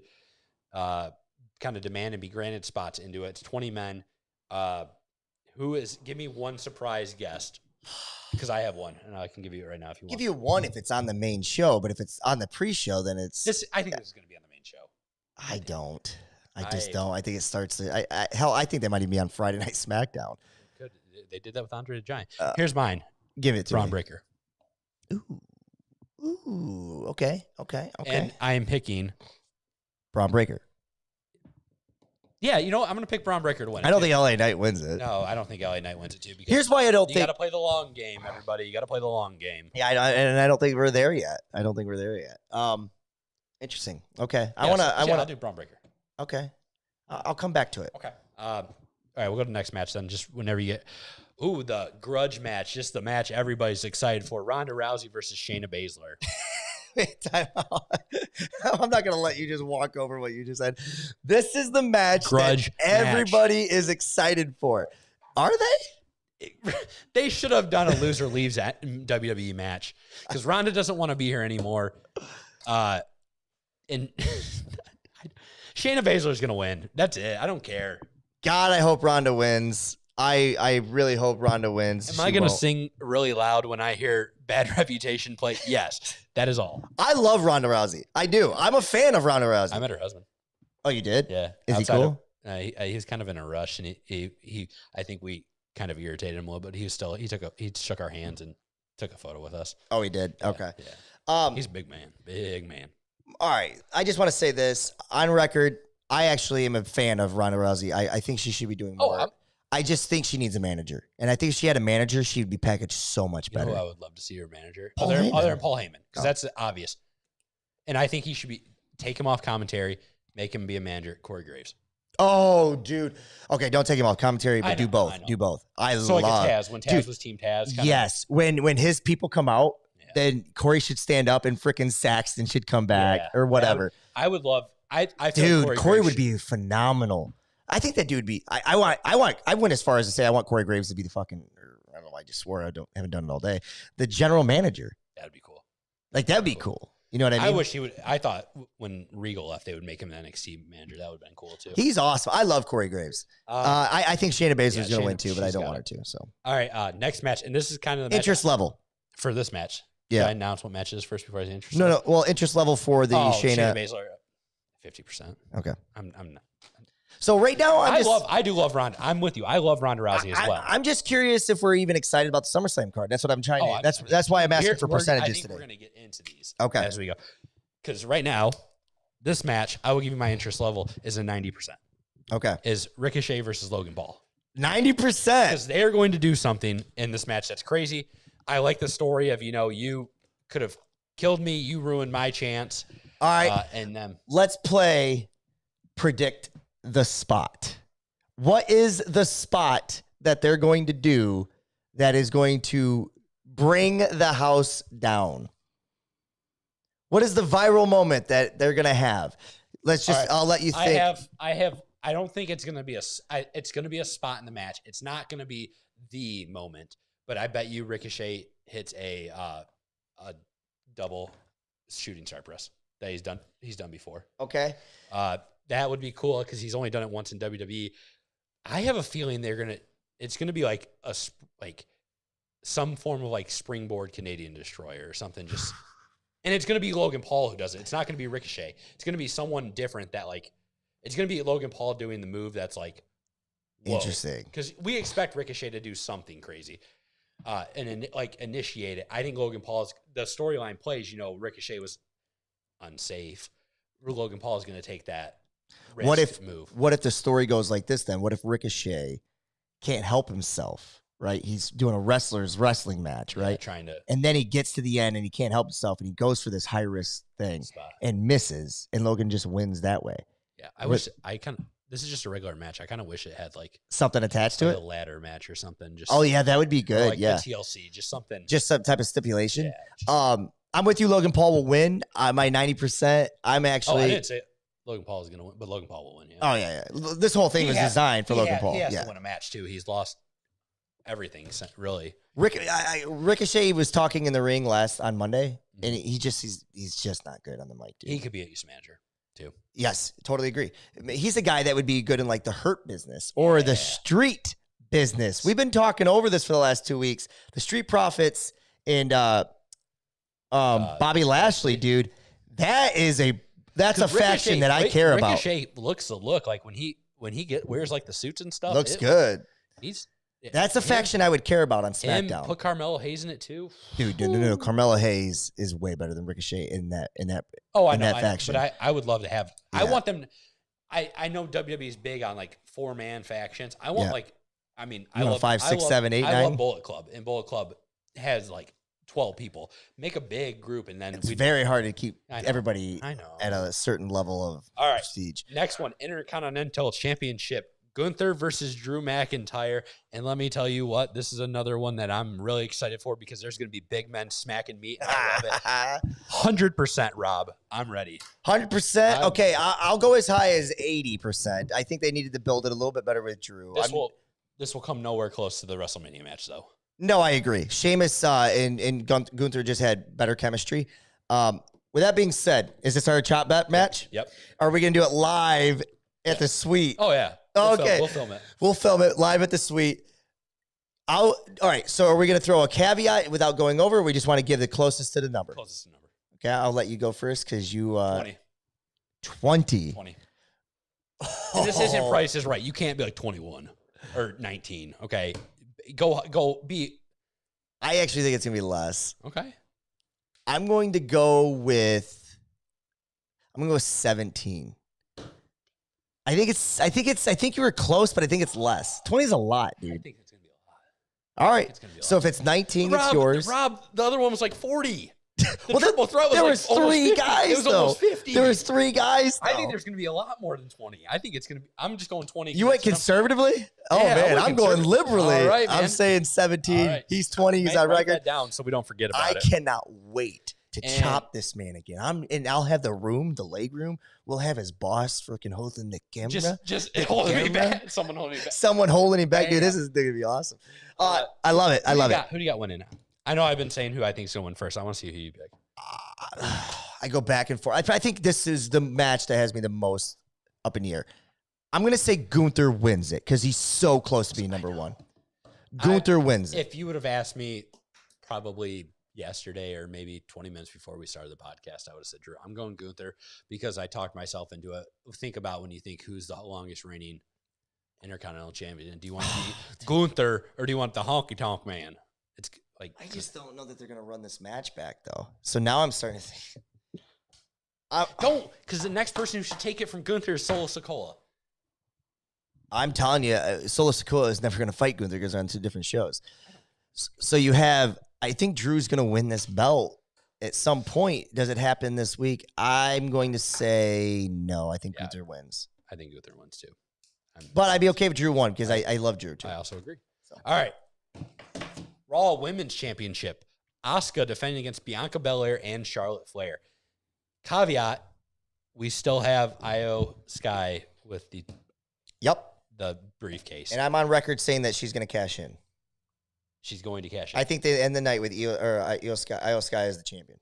kind of demand and be granted spots into it. It's 20 men. Give me one surprise guest, because I have one, and I can give you it right now if you want. Give you one if it's on the main show, but if it's on the pre-show, then it's... I think this is going to be on the main show. I don't. I just don't. I think it starts... I think they might even be on Friday Night SmackDown. They did that with Andre the Giant. Here's mine. Give it to Braun me. Breaker. Ooh. Okay. And I am picking... Braun Breaker. Yeah, I'm going to pick Braun Breaker to win. I don't think LA Knight wins it. No, I don't think LA Knight wins it too. Because here's why I don't think... You got to play the long game, everybody. You got to play the long game. Yeah, and I don't think we're there yet. Interesting. Okay. I'll do Braun Breaker. Okay. I'll come back to it. Okay. All right, we'll go to the next match then. Just whenever you get... Ooh, the grudge match. Just the match everybody's excited for. Ronda Rousey versus Shayna Baszler. Time out. I'm not going to let you just walk over what you just said. This is the match grudge that everybody is excited for. Are they? They should have done a loser leaves at WWE match because Ronda doesn't want to be here anymore. And Shayna Baszler is going to win. That's it. I don't care. God, I hope Ronda wins. I really hope Ronda wins. Am I going to sing really loud when I hear Bad Reputation play? Yes, that is all. I love Ronda Rousey. I do. I'm a fan of Ronda Rousey. I met her husband. Oh, you did? Yeah. Is he cool? He's kind of in a rush, and he I think we kind of irritated him a little bit. He shook our hands and took a photo with us. Oh, he did? Yeah, okay. Yeah. He's a big man. Big man. All right. I just want to say this on record. I actually am a fan of Ronda Rousey. I think she should be doing more. I just think she needs a manager. And I think if she had a manager, she'd be packaged so much better. I would love to see her manager. Paul other Heyman. than Paul Heyman, because that's obvious. And I think he should take him off commentary, make him be a manager at Corey Graves. Oh, dude. Okay, don't take him off commentary, but do both. Do both. So like Taz, when Taz was Team Taz. Yes. When his people come out, then Corey should stand up and freaking Saxton should come back or whatever. I would love... I dude, like Corey would be phenomenal. I think that dude would be. I went as far as to say I want Corey Graves to be the fucking. I don't know. I just swore haven't done it all day. The general manager. That'd be cool. Like that'd be cool. You know what I mean? I wish he would. I thought when Regal left, they would make him an NXT manager. That would have been cool too. He's awesome. I love Corey Graves. I think Shayna Baszler is going to win too, but I don't want her to. So all right, next match, and this is kind of the interest level for this match. Yeah, should I announce what match it is first before I say interest? No. Well, interest level for the Shayna Baszler. 50%. Okay. I'm not. So right now, I do love Ronda. I'm with you. I love Ronda Rousey as well. I'm just curious if we're even excited about the SummerSlam card. That's what I'm trying to. That's why I'm asking for percentages I think today. We're going to get into these as we go. Because right now, this match, I will give you my interest level is a 90%. Okay. Is Ricochet versus Logan Paul. 90%. Because they are going to do something in this match that's crazy. I like the story of, you could have killed me. You ruined my chance. All right. Let's play predict the spot. What is the spot that they're going to do that is going to bring the house down? What is the viral moment that they're going to have? Let's just, I'll let you think. I I don't think it's gonna be it's gonna be a spot in the match. It's not gonna be the moment, but I bet you Ricochet hits a double shooting star press that he's done. He's done before. Okay. That would be cool because he's only done it once in WWE. I have a feeling it's gonna be like some form of like springboard Canadian destroyer or something. Just and it's gonna be Logan Paul who does it. It's not gonna be Ricochet. It's gonna be someone different that like. It's gonna be Logan Paul doing the move that's like whoa. Interesting because we expect Ricochet to do something crazy, and like initiate it. I think Logan Paul's the storyline plays. You know, Ricochet was unsafe. Logan Paul is gonna take that. Risk move? What if the story goes like this? Then what if Ricochet can't help himself? Right, he's doing a wrestler's wrestling match, right? Yeah, trying to, and then he gets to the end and he can't help himself, and he goes for this high risk thing and misses, and Logan just wins that way. Yeah, I wish this is just a regular match. I kind of wish it had like something attached to it, a ladder match or something. Just that would be good. Like yeah, the TLC, just something, just some type of stipulation. Yeah, I'm with you. Logan Paul will win. My 90%. I'm actually. I didn't say Logan Paul is going to win, but Logan Paul will win. Yeah. Oh yeah. This whole thing was designed for Logan Paul. He has to win a match too. He's lost everything, really. Ricochet was talking in the ring on Monday, and he's just not good on the mic, dude. He could be a use manager too. Yes, totally agree. He's a guy that would be good in like the Hurt business or the street business. We've been talking over this for the last 2 weeks. The Street Profits and Bobby Lashley, dude. That's a faction that I care about. Ricochet looks the look like when he wears like the suits and stuff. Looks good. That's a faction I would care about on SmackDown. And put Carmelo Hayes in it too, dude. No. Carmelo Hayes is way better than Ricochet in that. Faction. But I would love to have. Yeah. I want them. I know WWE is big on like 4-man factions. I want I love 5, 6, 7, 8, 9. I love Bullet Club, and Bullet Club has like 12 people. Make a big group, and then it's very hard to keep everybody at a certain level of prestige. Next one, Intercontinental Championship. Gunther versus Drew McIntyre. And let me tell you what, this is another one that I'm really excited for because there's going to be big men smacking meat. And I love it. 100%, Rob. I'm ready. 100%? Okay, I'll go as high as 80%. I think they needed to build it a little bit better with Drew. This will come nowhere close to the WrestleMania match, though. No, I agree. Sheamus and Gunther just had better chemistry. With that being said, is this our chop bet match? Yep. Are we going to do it live at the suite? Oh, yeah. Okay. We'll film it. We'll film it live at the suite. All right. So are we going to throw a caveat without going over? Or we just want to give the closest to the number? Closest to the number. Okay. I'll let you go first because you 20. And this isn't Price is Right. You can't be like 21 or 19. Okay. Go be. I actually think it's going to be less. Okay. I'm going to go with 17. I think you were close, but I think it's less. 20 is a lot, dude. I think it's going to be a lot. All right. So if it's 19, it's yours. Rob, the other one was like 40. Well, triple threat was there like was 3 guys, It was though. almost 50. There was 3 guys, though. I think there's going to be a lot more than 20. I think it's going to be. I'm just going 20. You went conservatively? Oh, yeah, man. I'm going liberally. All right, man. I'm saying 17. Right. He's 20. He's on record. Write that down so we don't forget about it. I cannot wait to chop this man again. I'll have the leg room. We'll have his boss freaking holding the camera. Just holding me back. Someone holding me back. Someone holding him back. Dude, this is going to be awesome. I love it. I love it. Who do you got winning? I know I've been saying who I think is going to win first. I want to see who you pick. I go back and forth. I think this is the match that has me the most up in the air. I'm going to say Gunther wins it because he's so close to being number 1. Gunther wins it. If you would have asked me probably yesterday or maybe 20 minutes before we started the podcast, I would have said Drew. I'm going Gunther because I talked myself into it. Think about when you think who's the longest reigning Intercontinental Champion. Do you want to be Gunther or do you want the honky tonk man? It's like I just don't know that they're going to run this match back though. So now I'm starting to think. Don't, because the next person who should take it from Gunther is Solo Sikoa. I'm telling you, Solo Sikoa is never going to fight Gunther because they're on 2 different shows. So you have, I think Drew's going to win this belt at some point. Does it happen this week? I'm going to say no. I think Gunther wins. I think Gunther wins too. But I'd be okay if Drew won because I love Drew too. I also agree. So. All right. Raw Women's Championship. Asuka defending against Bianca Belair and Charlotte Flair. Caveat, we still have Io Sky with the Yep. the briefcase. And I'm on record saying that she's going to cash in. She's going to cash in. I think they end the night with Io Sky as the champion.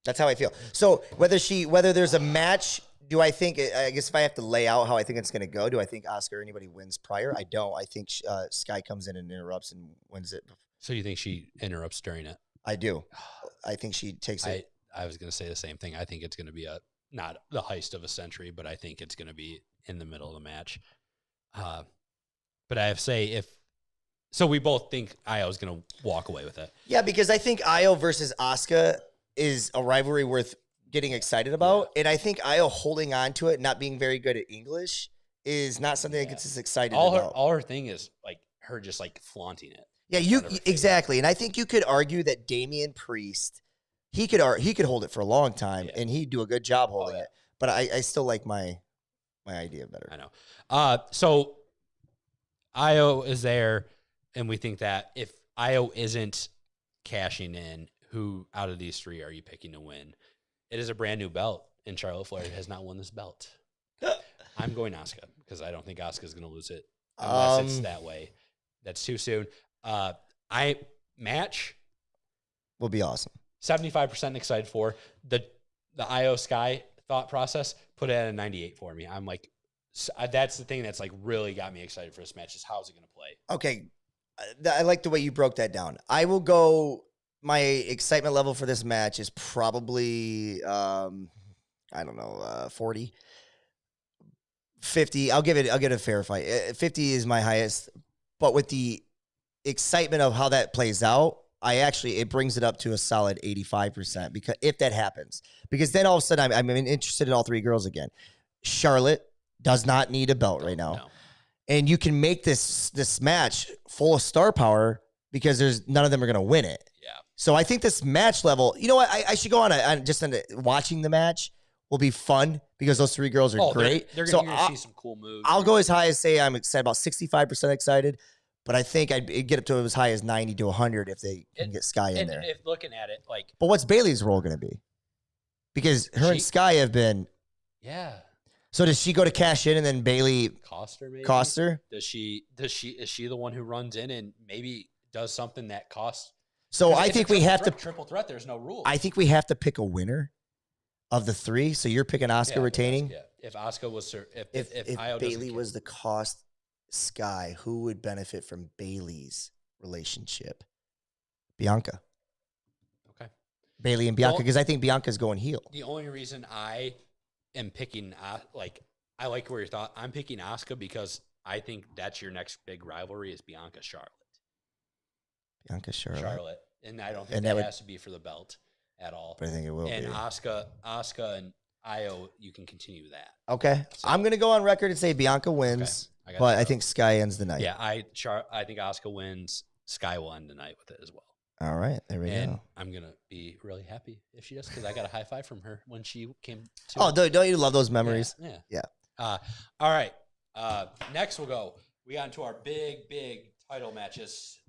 That's how I feel. So whether there's a match, do I think? I guess if I have to lay out how I think it's going to go, do I think Asuka or anybody wins prior? I don't. I think Sky comes in and interrupts and wins it. So you think she interrupts during it? I do. I think she takes it. I was going to say the same thing. I think it's going to be not the heist of a century, but I think it's going to be in the middle of the match. But I have to say, so we both think Io is going to walk away with it. Yeah, because I think Io versus Asuka is a rivalry worth getting excited about. Yeah. And I think Io holding on to it, not being very good at English, is not something that gets us excited about. All her thing is like her just like flaunting it. Yeah, exactly. And I think you could argue that Damian Priest, he could hold it for a long time, and he'd do a good job holding it. But I still like my idea better. I know. So Io is there, and we think that if Io isn't cashing in, who out of these three are you picking to win? It is a brand new belt, and Charlotte Flair has not won this belt. I'm going Asuka because I don't think Asuka is going to lose it unless it's that way. That's too soon. Match will be awesome. 75% excited for the Io Sky thought process. Put it at a 98 for me. I'm like, that's the thing that's like really got me excited for this match. Is how's it going to play? Okay, I like the way you broke that down. I will go. My excitement level for this match is probably, 40, 50. I'll give it a fair fight. 50 is my highest, but with the excitement of how that plays out, it brings it up to a solid 85% because if that happens, because then all of a sudden I'm interested in all three girls again. Charlotte does not need a belt right now. No. And you can make this match full of star power because none of them are going to win it. Yeah. So I think this match level, you know what? I should go on watching the match will be fun because those three girls are great. They're going to see some cool moves. I'll go as high as say I'm excited, about 65% excited, but I think I'd get up to as high as 90 to 100 if they can get Sky in there. If looking at it, like, but what's Bayley's role going to be? Because her and Sky have been. Yeah. So does she go to cash in and then Bayley cost her? Maybe? Cost her? Is she the one who runs in and maybe does something that costs? So I think we have to triple threat. There's no rule. I think we have to pick a winner of the three. So you're picking Asuka retaining. Yeah. If Asuka was if Bayley was the cost Sky, who would benefit from Bayley's relationship? Bianca. Okay. Bayley and Bianca, because I think Bianca's going heel. The only reason I am picking I like where you thought I'm picking Asuka because I think that's your next big rivalry is Bianca Charlotte. Charlotte. And I don't think that has to be for the belt at all. But I think it will and be. Asuka and Io, you can continue that. Okay. So, I'm going to go on record and say Bianca wins, okay. But I think Sky ends the night. Yeah, I think Asuka wins. Sky will end the night with it as well. All right. There we go. I'm going to be really happy if she does because I got a high five from her when she came to. Oh, don't you love those memories? Yeah. All right. Next we'll go. We got into our big title matches.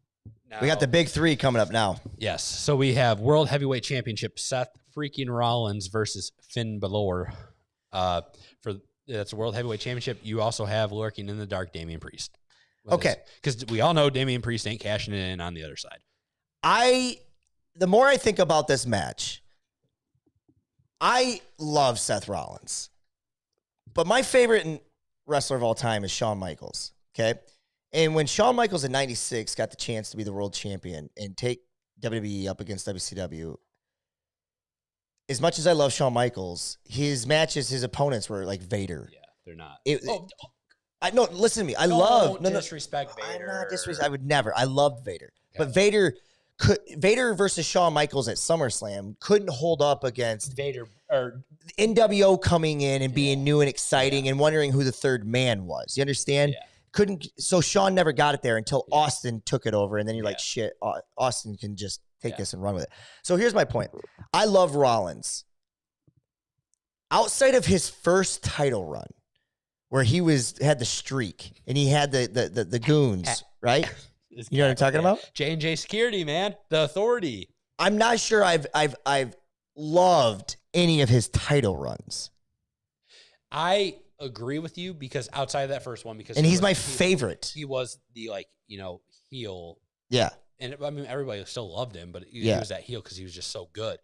Now, we got the big three coming up now. Yes. So we have World Heavyweight Championship, Seth freaking Rollins versus Finn Balor. That's a World Heavyweight Championship. You also have lurking in the dark Damian Priest. Okay. Because we all know Damian Priest ain't cashing it in on the other side. The more I think about this match, I love Seth Rollins. But my favorite wrestler of all time is Shawn Michaels. Okay. And when Shawn Michaels in 96 got the chance to be the world champion and take WWE up against WCW, as much as I love Shawn Michaels, his matches, his opponents were like Vader. Yeah, they're not. Listen to me. Disrespect Vader. I'm not disrespect. I would never. I loved Vader. Okay. But Vader versus Shawn Michaels at SummerSlam couldn't hold up against Vader or NWO coming in and being new and exciting and wondering who the third man was. You understand? Yeah. So Shawn never got it there until Austin took it over, and then you're like, shit, Austin can just take this and run with it. So here's my point. I love Rollins. Outside of his first title run, where he had the streak and he had the goons, right? You know what I'm talking about? J&J Security, man, the authority. I'm not sure I've loved any of his title runs. I agree with you because outside of that first one, because he's my favorite. He was the heel. Yeah. And I mean, everybody still loved him, but he was that heel because he was just so good.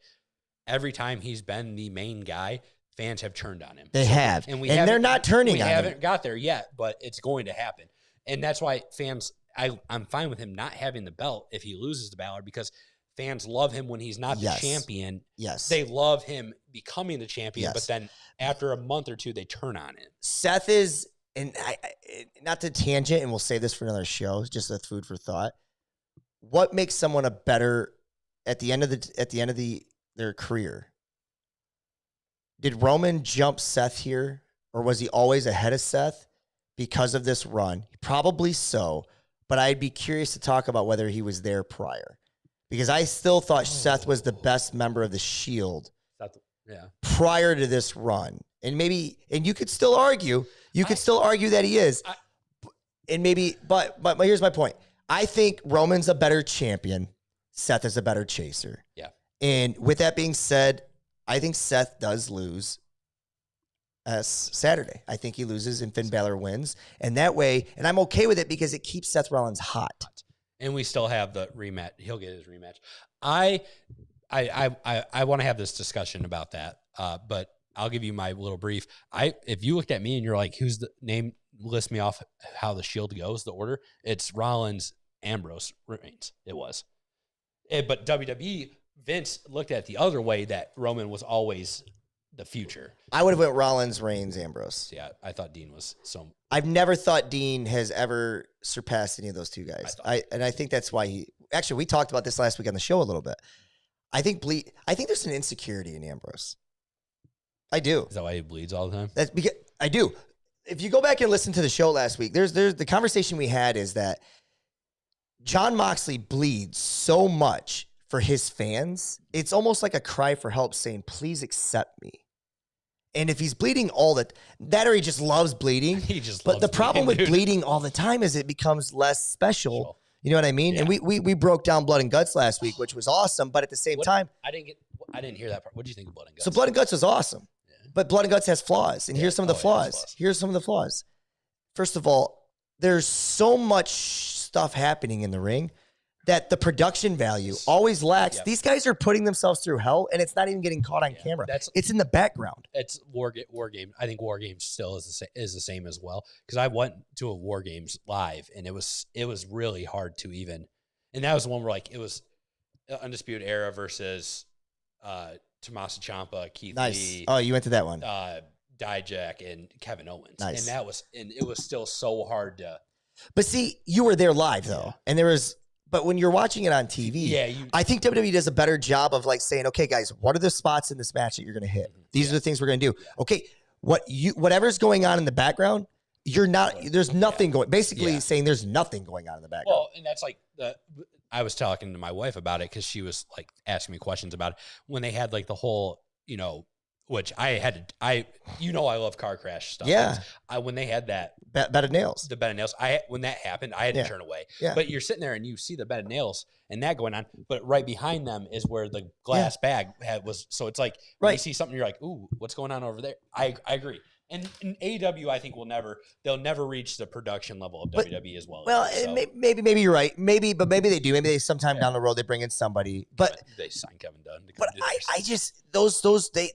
Every time he's been the main guy, fans have turned on him. They have. And they're not turning on him. We haven't got there yet, but it's going to happen. And that's why fans, I'm fine with him not having the belt if he loses to Balor because fans love him when he's not the champion. Yes. They love him becoming the champion, but then after a month or two, they turn on him. Seth is, and I not to tangent, and we'll save this for another show, just a food for thought. What makes someone a better at the end of their career? Did Roman jump Seth here, or was he always ahead of Seth because of this run? Probably so, but I'd be curious to talk about whether he was there prior, because I still thought Seth was the best member of the Shield prior to this run, and you could still argue, that he is, but here's my point. I think Roman's a better champion. Seth is a better chaser. Yeah. And with that being said, I think Seth does lose Saturday. I think he loses and Finn Balor wins. And that way, and I'm okay with it because it keeps Seth Rollins hot. And we still have the rematch. He'll get his rematch. I want to have this discussion about that, but I'll give you my little brief. If you looked at me and you're like, who's the name, list me off how the Shield goes, the order, it's Rollins, Ambrose, Reigns. It was. But WWE, Vince looked at it the other way, that Roman was always the future. I would have went Rollins, Reigns, Ambrose. Yeah, I thought Dean was so. I've never thought Dean has ever surpassed any of those two guys. I think that's why we talked about this last week on the show a little bit. I think there's an insecurity in Ambrose. I do. Is that why he bleeds all the time? That's because I do. If you go back and listen to the show last week, there's the conversation we had is that Jon Moxley bleeds so much for his fans. It's almost like a cry for help saying, please accept me. And if he's bleeding all that or he just loves bleeding. But the problem with bleeding all the time is it becomes less special. You know what I mean? Yeah. And we broke down Blood and Guts last week, which was awesome. But at the same time, I didn't hear that part. What do you think of Blood and Guts? So Blood and Guts was awesome. Yeah. But Blood and Guts has flaws. And here's some of the flaws. Here's some of the flaws. First of all, there's so much stuff happening in the ring that the production value always lacks. Yep. These guys are putting themselves through hell, and it's not even getting caught on camera. It's in the background. It's War Game. I think War Games still is the same as well, because I went to a War Games live, and it was really hard to even. And that was the one where it was Undisputed Era versus Tommaso Ciampa, Keith Lee. Oh, you went to that one. Dijak and Kevin Owens. Nice. And it was still so hard to. But see, you were there live though, and there was. But when you're watching it on TV, I think WWE does a better job of saying, okay, guys, what are the spots in this match that you're going to hit? These are the things we're going to do. Okay, whatever's going on in the background, there's nothing going. Basically, saying there's nothing going on in the background. Well, and that's I was talking to my wife about it because she was asking me questions about it when they had the whole, which I love car crash stuff. Yeah. When they had that bed of nails, the bed of nails, when that happened, I had to turn away. Yeah. But you're sitting there and you see the bed of nails and that going on, but right behind them is where the glass bag was. So it's when you see something, you're like, ooh, what's going on over there? I agree. And AEW, I think they'll never reach the production level of WWE as well. Well, maybe you're right. Maybe they do. Maybe they sometime down the road they bring in somebody. But they sign Kevin Dunn.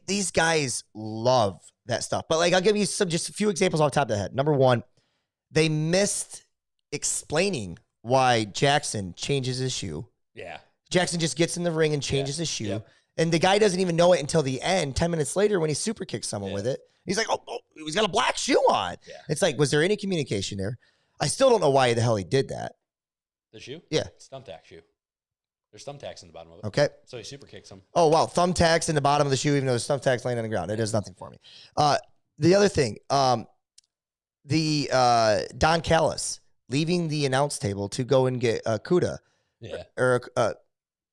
These guys love that stuff. But I'll give you just a few examples off the top of the head. Number one, they missed explaining why Jackson changes his shoe. Yeah, Jackson just gets in the ring and changes his shoe, and the guy doesn't even know it until the end. 10 minutes later, when he super kicks someone with it. He's like, oh, he's got a black shoe on. Yeah. It's was there any communication there? I still don't know why the hell he did that. The shoe? Yeah. It's thumbtack shoe. There's thumbtacks in the bottom of it. Okay. So he super kicks him. Oh, wow. Thumbtacks in the bottom of the shoe, even though there's thumbtacks laying on the ground. It does nothing for me. The other thing, Don Callis leaving the announce table to go and get Kuda. Yeah. Or, am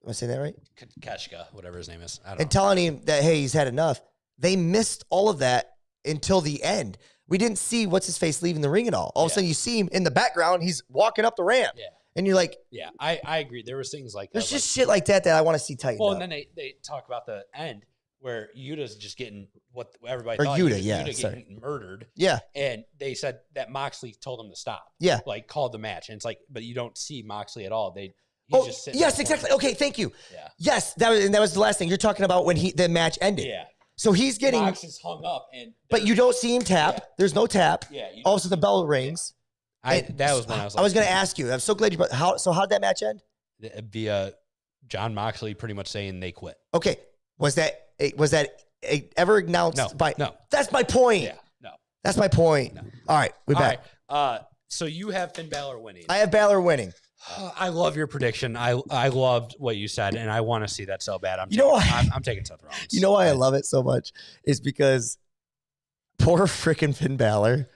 I saying that right? Keshka, whatever his name is. I don't know. Telling him that, hey, he's had enough. They missed all of that until the end. We didn't see what's-his-face leaving the ring at all. All of a sudden, you see him in the background. He's walking up the ramp. Yeah. And you're like... Yeah, I agree. There was things like that. There's just shit like that I want to see tightened up. And then they talk about the end where Yuta's just getting what everybody Or thought. Yuta, Yuta, yeah, Yuta sorry. getting murdered. Yeah. And they said that Moxley told him to stop. Yeah. Like called the match. And it's like, but you don't see Moxley at all. He's just sitting yes, there exactly. for Okay, thank you. Yeah. Yes, that was the last thing you're talking about when the match ended. Yeah. So he's getting, Mox is hung up, but you don't see him tap. Yeah. There's no tap. Yeah. All of a sudden the bell rings. That was when I was like, I was going to ask you. I'm so glad you brought. How'd that match end? via John Moxley pretty much saying they quit. Okay, was that ever announced? No. That's my point. Yeah, no. That's my point. No. All right, we're back. All right. So you have Finn Balor winning. I have Balor winning. I love your prediction. I loved what you said, and I want to see that so bad. I'm taking Seth Rollins. You know why I love it so much? Is because poor freaking Finn Balor,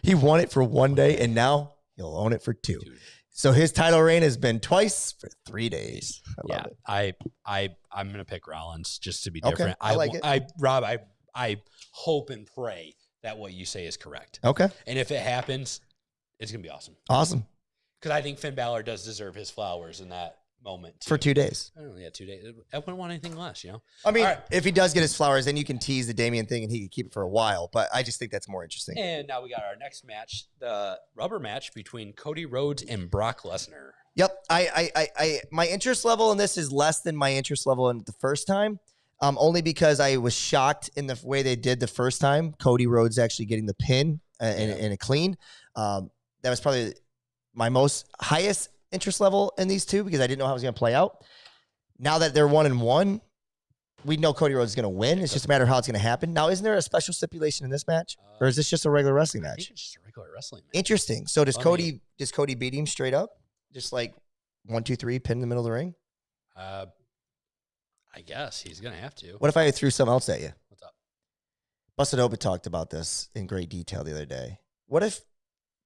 he won it for one day, and now he'll own it for two. Dude. So his title reign has been twice for 3 days. I love it. I'm gonna pick Rollins just to be Okay, different. I like it. Rob, I hope and pray that what you say is correct. Okay, And if it happens, it's gonna be awesome. awesome. Because I think Finn Balor does deserve his flowers in that moment too. For 2 days. I don't know, 2 days. I wouldn't want anything less, you know. I mean, All right. if he does get his flowers, then you can tease the Damian thing and he can keep it for a while. But I just think that's more interesting. And now we got our next match, the rubber match between Cody Rhodes and Brock Lesnar. Yep. My interest level in this is less than my interest level in the first time. Only because I was shocked in the way they did the first time. Cody Rhodes actually getting the pin and a clean. That was probably my highest interest level in these two because I didn't know how it was going to play out. Now that they're 1-1, we know Cody Rhodes is going to win. It's just a matter of how it's going to happen. Now, isn't there a special stipulation in this match, or is this just a regular wrestling I match? think it's just a regular wrestling match. Interesting. So does Funny. Cody beat him straight up, just like 1, 2, 3, pin in the middle of the ring? I guess he's gonna have to. What if I threw something else at you? What's up? Busted Open talked about this in great detail the other day. What if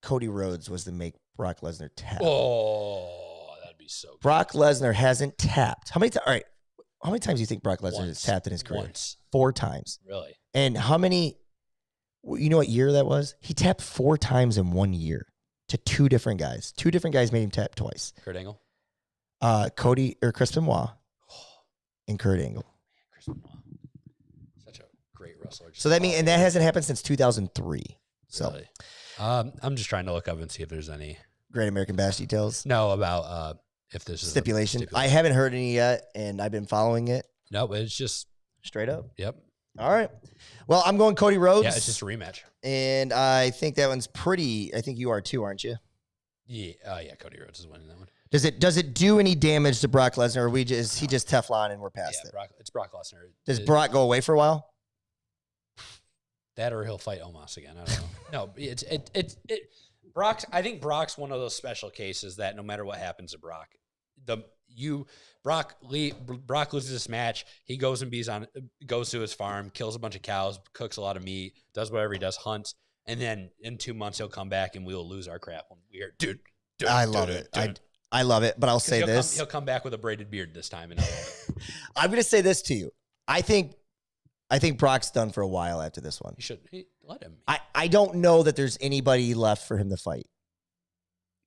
Cody Rhodes was to make Brock Lesnar tap? Oh, that'd be so good. Brock Lesnar hasn't tapped. How many times do you think Brock Lesnar has Once. tapped in his career? Once. 4 times. Really? And how many? You know what year that was? He tapped 4 times in 1 year to 2 different guys. 2 different guys made him tap twice. Kurt Angle? Chris Benoit and Kurt Angle. Chris Benoit. Such a great wrestler. So that means, and that hasn't happened since 2003. So Really? I'm just trying to look up and see if there's any Great American Bash details. about if there's Stipulation. I haven't heard any yet, and I've been following it No, but it's just straight up. yep. All right. Well, I'm going Cody Rhodes. Yeah, it's just a rematch. And I think that one's pretty. I think you are too, aren't you? Yeah, yeah. Cody Rhodes is winning that one. Does it do any damage to Brock Lesnar, or he just Teflon and we're past Yeah, it? it's Brock Lesnar. Does Brock go away for a while? That or he'll fight Omos again. I don't know. No, it's Brock's. I think Brock's one of those special cases that no matter what happens to Brock, Brock loses this match. He goes and goes to his farm, kills a bunch of cows, cooks a lot of meat, does whatever he does, hunts, and then in 2 months he'll come back and we will lose our crap when we hear dude. I love it. I love it. But I'll say this: he'll come back with a braided beard this time. And I'm going to say this to you. I think Brock's done for a while after this one. Let him. I don't know that there's anybody left for him to fight.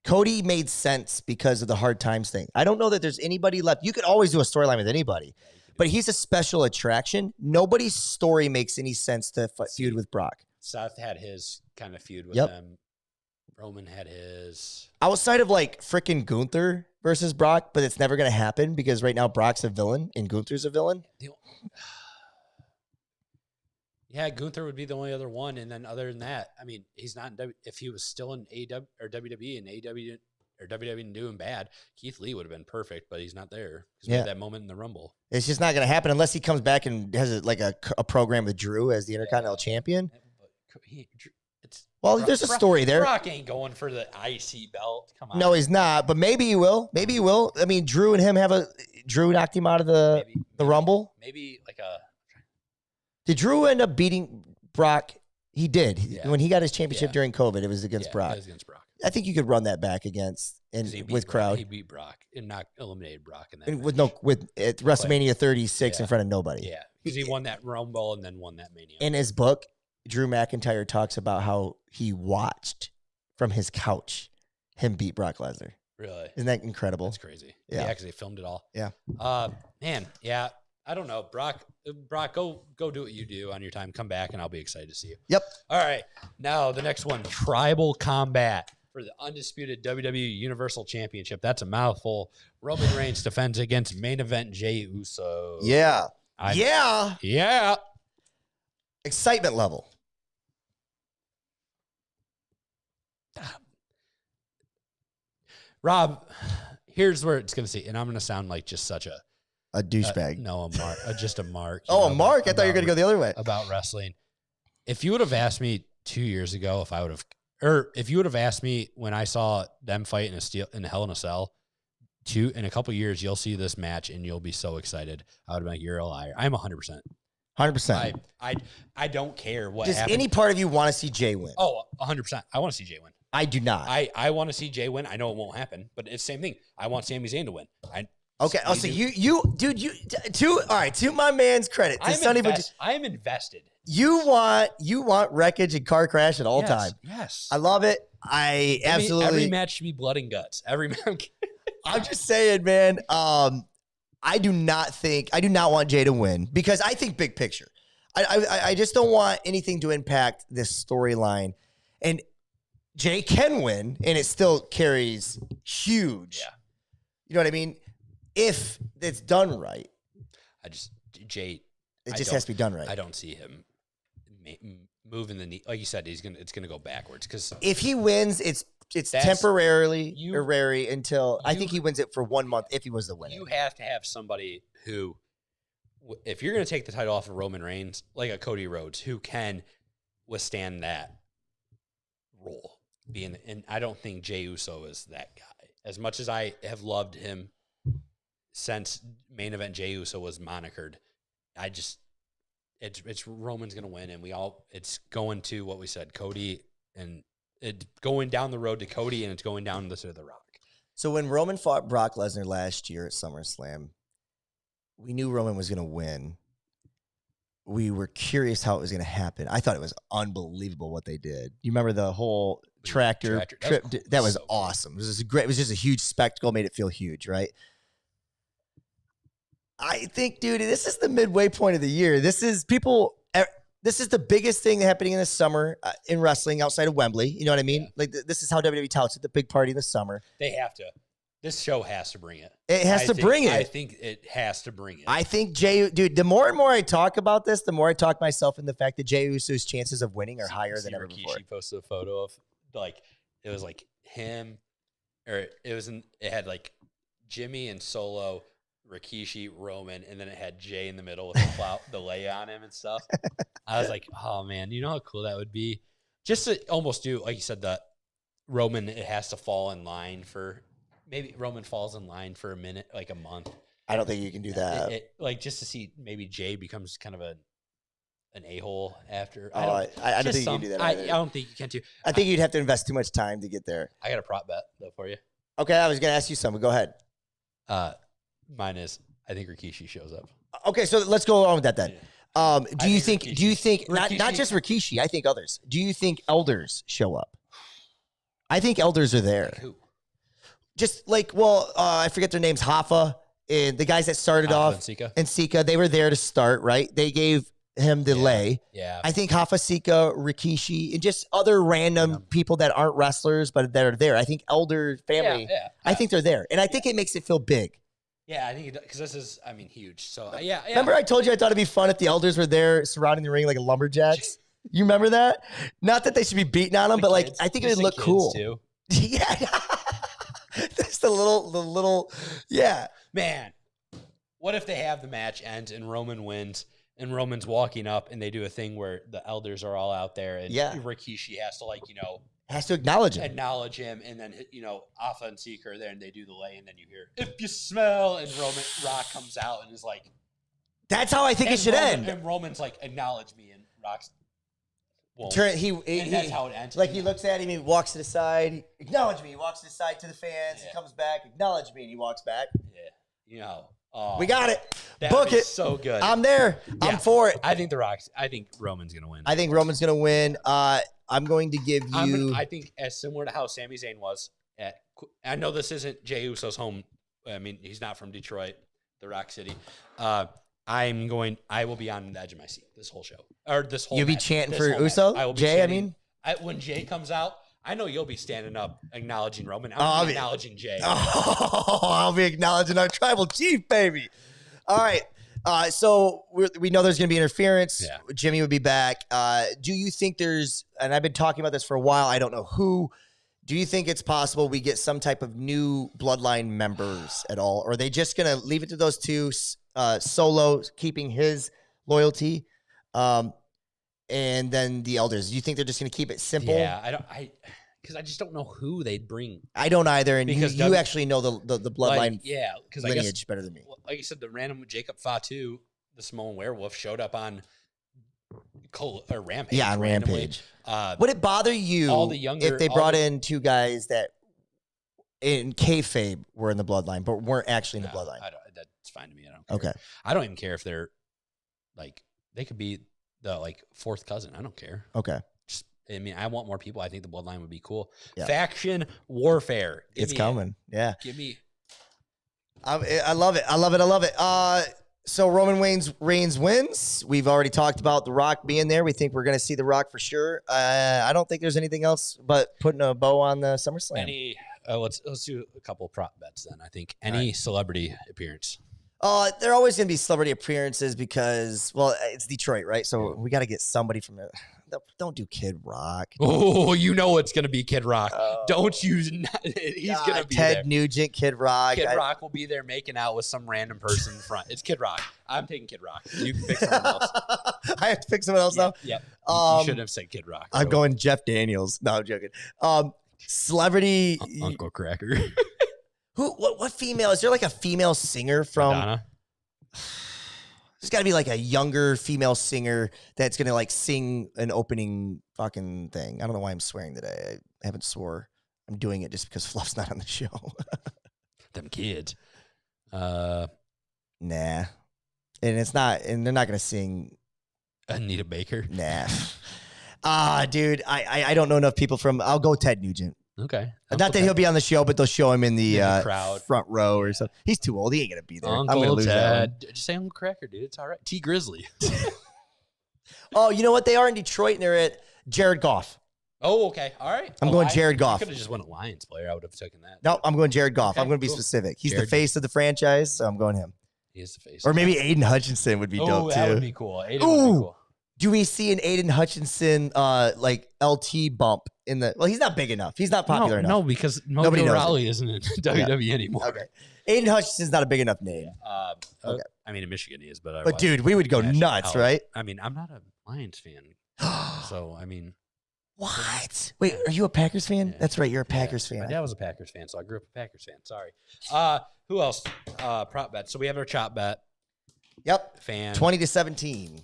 Cody made sense because of the hard times thing. I don't know that there's anybody left. You could always do a storyline with anybody, but he's a special attraction. Nobody's story makes any sense to feud with Brock. Seth had his kind of feud with them. Roman had his. Outside of like freaking Gunther versus Brock, but it's never going to happen because right now Brock's a villain and Gunther's a villain. Yeah, Gunther would be the only other one, and then other than that, I mean, he's not. If he was still in AEW or WWE and AEW or WWE doing bad, Keith Lee would have been perfect, but he's not there because we had that moment in the Rumble. It's just not going to happen unless he comes back and has a program with Drew as the Intercontinental Champion. There's a story there. Brock ain't going for the IC belt. Come on. No, he's not, but maybe he will. Maybe he will. I mean, Drew and him Drew knocked him out of the Rumble. Maybe like a. Did Drew end up beating Brock? He did. Yeah. When he got his championship during COVID, it was against Brock. It was against Brock. I think you could run that back with crowd. He beat Brock and eliminated Brock in that. And with at WrestleMania 36 in front of nobody. Yeah, because he won that Rumble and then won that Mania. In his book, Drew McIntyre talks about how he watched from his couch him beat Brock Lesnar. Really? Isn't that incredible? That's crazy. Yeah, because they filmed it all. Yeah. Man, yeah. I don't know. Brock, go do what you do on your time. Come back, and I'll be excited to see you. Yep. All right. Now, the next one, Tribal Combat for the undisputed WWE Universal Championship. That's a mouthful. Roman Reigns defends against main event Jey Uso. Yeah. Yeah. Excitement level. Rob, here's where it's going to see, and I'm going to sound like just such a douchebag. No, a mark. Just a mark. A mark? I thought you were going to go the other way. About wrestling. If you would have asked me 2 years ago if you would have asked me when I saw them fight in Hell in a Cell, in a couple of years, you'll see this match and you'll be so excited. I would have been like, you're a liar. I'm 100%. 100%. I don't care what Does happens. any part of you want to see Jey win? Oh, 100%. I want to see Jey win. I do not. I want to see Jey win. I know it won't happen, but it's the same thing. I want Sami Zayn to win. Okay. Oh, so to my man's credit, I'm invested. You want wreckage and car crash at all time. Yes. I love it. Every match should be blood and guts. Every match. I'm just saying, man. I do not want Jey to win because I think big picture. I just don't want anything to impact this storyline. And Jey can win, and it still carries huge. Yeah. You know what I mean? If it's done right. Jey. It just has to be done right. I don't see him moving the knee. Like you said, it's gonna go backwards because if he wins, it's temporarily until I think he wins it for 1 month if he was the winner. You have to have somebody who, if you're gonna take the title off of Roman Reigns, like a Cody Rhodes, who can withstand that role. And I don't think Jey Uso is that guy. As much as I have loved him since main event Jey Uso was monikered, it's Roman's gonna win, and it's going to what we said, Cody, and it's going down the road to Cody, and it's going down to the Rock. So when Roman fought Brock Lesnar last year at SummerSlam, we knew Roman was gonna win. We were curious how it was going to happen. I thought it was unbelievable what they did. You remember the whole tractor trip? That was so awesome. It was great. It was just a huge spectacle. Made it feel huge, right? I think, dude, this is the midway point of the year. This is the biggest thing happening in the summer in wrestling outside of Wembley. You know what I mean? Yeah. Like this is how WWE touts it. The big party in the summer. They have to. This show has to bring it. It has to bring it. I think it has to bring it. I think dude, the more and more I talk about this, the more I talk myself in the fact that Jey Uso's chances of winning are higher than ever before. Rikishi posted a photo of it was like him, or it had like Jimmy and Solo, Rikishi, Roman, and then it had Jey in the middle with the lay on him and stuff. I was like, oh man, you know how cool that would be? Just to almost do, like you said, that Roman, it has to fall in line for. Maybe Roman falls in line for a minute, like a month. I don't think you can do that. Just to see maybe Jey becomes kind of an a-hole after. I don't think you can do that. I don't think you can too. I think you'd have to invest too much time to get there. I got a prop bet though for you. Okay, I was going to ask you something. Go ahead. Mine is I think Rikishi shows up. Okay, so let's go along with that then. Yeah. Do you think not just Rikishi? I think others. Do you think elders show up? I think elders are there. Like who? Just like, I forget their names, Hoffa, and the guys that started off, and Sika, they were there to start, right? They gave him the lay. Yeah. I think Hoffa, Sika, Rikishi, and just other random people that aren't wrestlers, but that are there. I think elder family, I think they're there. And I think it makes it feel big. Yeah, I think because this is, huge. So, yeah. Remember I told you I thought it'd be fun if the elders were there surrounding the ring like a lumberjacks? You remember that? Not that they should be beating on them, but like, I think it would look cool. Too. Yeah. That's the little, yeah. Man, what if they have the match ends and Roman wins and Roman's walking up and they do a thing where the elders are all out there and Rikishi has to has to acknowledge him and then, Alpha and Seeker are there and they do the lay and then you hear, if you smell, and Rock comes out and is like. That's how I think it should end. And Roman's like, acknowledge me, and Rock's. And that's how it ends. Like he looks at him, he walks to the side, acknowledge me. He walks to the side to the fans, he comes back, acknowledge me, and he walks back. Yeah, we got it. Book it. So good. I'm there. Yeah. I'm for it. I think Roman's gonna win. I think Roman's gonna win. I'm going to give you. I think as similar to how Sami Zayn was at. I know this isn't Jey Uso's home. I mean, he's not from Detroit, the Rock City. I will be on the edge of my seat this whole show. Or this whole You'll be match, chanting this for whole Uso? match. I will be Jay, chanting, when Jay comes out, I know you'll be standing up acknowledging Roman. I'm acknowledging Jay. Oh, I'll be acknowledging our tribal chief, baby. All right. So we know there's going to be interference. Yeah. Jimmy would be back. Do you think there's, and I've been talking about this for a while, I don't know who, do you think it's possible we get some type of new bloodline members at all? Or are they just going to leave it to those two, Solo keeping his loyalty, and then the elders? Do you think they're just going to keep it simple? Yeah, because I just don't know who they'd bring. I don't either, and Because you actually know the bloodline because lineage better than me. Like you said, the random Jacob Fatu, the Samoan werewolf, showed up on Rampage. Yeah, on randomly. Rampage. Would it bother you all the younger, if they brought in two guys that in kayfabe were in the bloodline, but weren't actually in the bloodline? That's fine to me. I don't care. Okay. I don't even care if they're like, they could be the fourth cousin. I don't care. Okay. I want more people. I think the bloodline would be cool. Yeah. Faction warfare. It's coming. Yeah. Give me. I love it. I love it. I love it. So Roman Reigns wins. We've already talked about The Rock being there. We think we're going to see The Rock for sure. I don't think there's anything else but putting a bow on the SummerSlam. Let's do a couple prop bets then. I think any celebrity appearance. There are always going to be celebrity appearances because, well, it's Detroit, right? So we got to get somebody from there. Don't do Kid Rock. Oh, you know it's going to be Kid Rock. Don't you? He's going to be Ted there. Nugent, Kid Rock. Kid Rock will be there making out with some random person in front. It's Kid Rock. I'm taking Kid Rock. You can pick someone else. I have to pick someone else now? Yep. You shouldn't have said Kid Rock. I'm going Jeff Daniels. No, I'm joking. Celebrity. Uncle Cracker. What female? Is there like a female singer from? Madonna? There's got to be like a younger female singer that's going to like sing an opening fucking thing. I don't know why I'm swearing today. I haven't swore. I'm doing it just because Fluff's not on the show. Them kids. Nah. And it's not, and they're not going to sing. Anita Baker. Nah. Dude, I don't know enough people from, I'll go Ted Nugent. Okay. Not that he'll be on the show, but they'll show him in the crowd, front row or something. He's too old. He ain't going to be there. I'm Uncle going to lose that one. Ted. Just say Uncle Cracker, dude. It's all right. T Grizzly. Oh, you know what? They are in Detroit, and they're at Jared Goff. Oh, okay. All right. I'm going Jared Goff. You could have just went a Lions player. I would have taken that. No, I'm going Jared Goff. Okay, I'm going to be specific. He's the face of the franchise, so I'm going him. He is the face. Or maybe Aiden Hutchinson would be dope, too. That would be cool. Aiden would be cool. Do we see an Aiden Hutchinson like LT bump in the? Well, he's not big enough. He's not popular enough. No, because Nobody knows Raleigh isn't in WWE anymore. Okay, Aiden Hutchinson's not a big enough name. Okay. I mean, in Michigan he is, but dude, we would go nuts, right? I mean, I'm not a Lions fan, so I mean, what? Wait, are you a Packers fan? Yeah. That's right, you're a Packers fan. My dad was a Packers fan, so I grew up a Packers fan. Sorry. Who else? Prop bet. So we have our chop bet. Yep. Fan 20-17.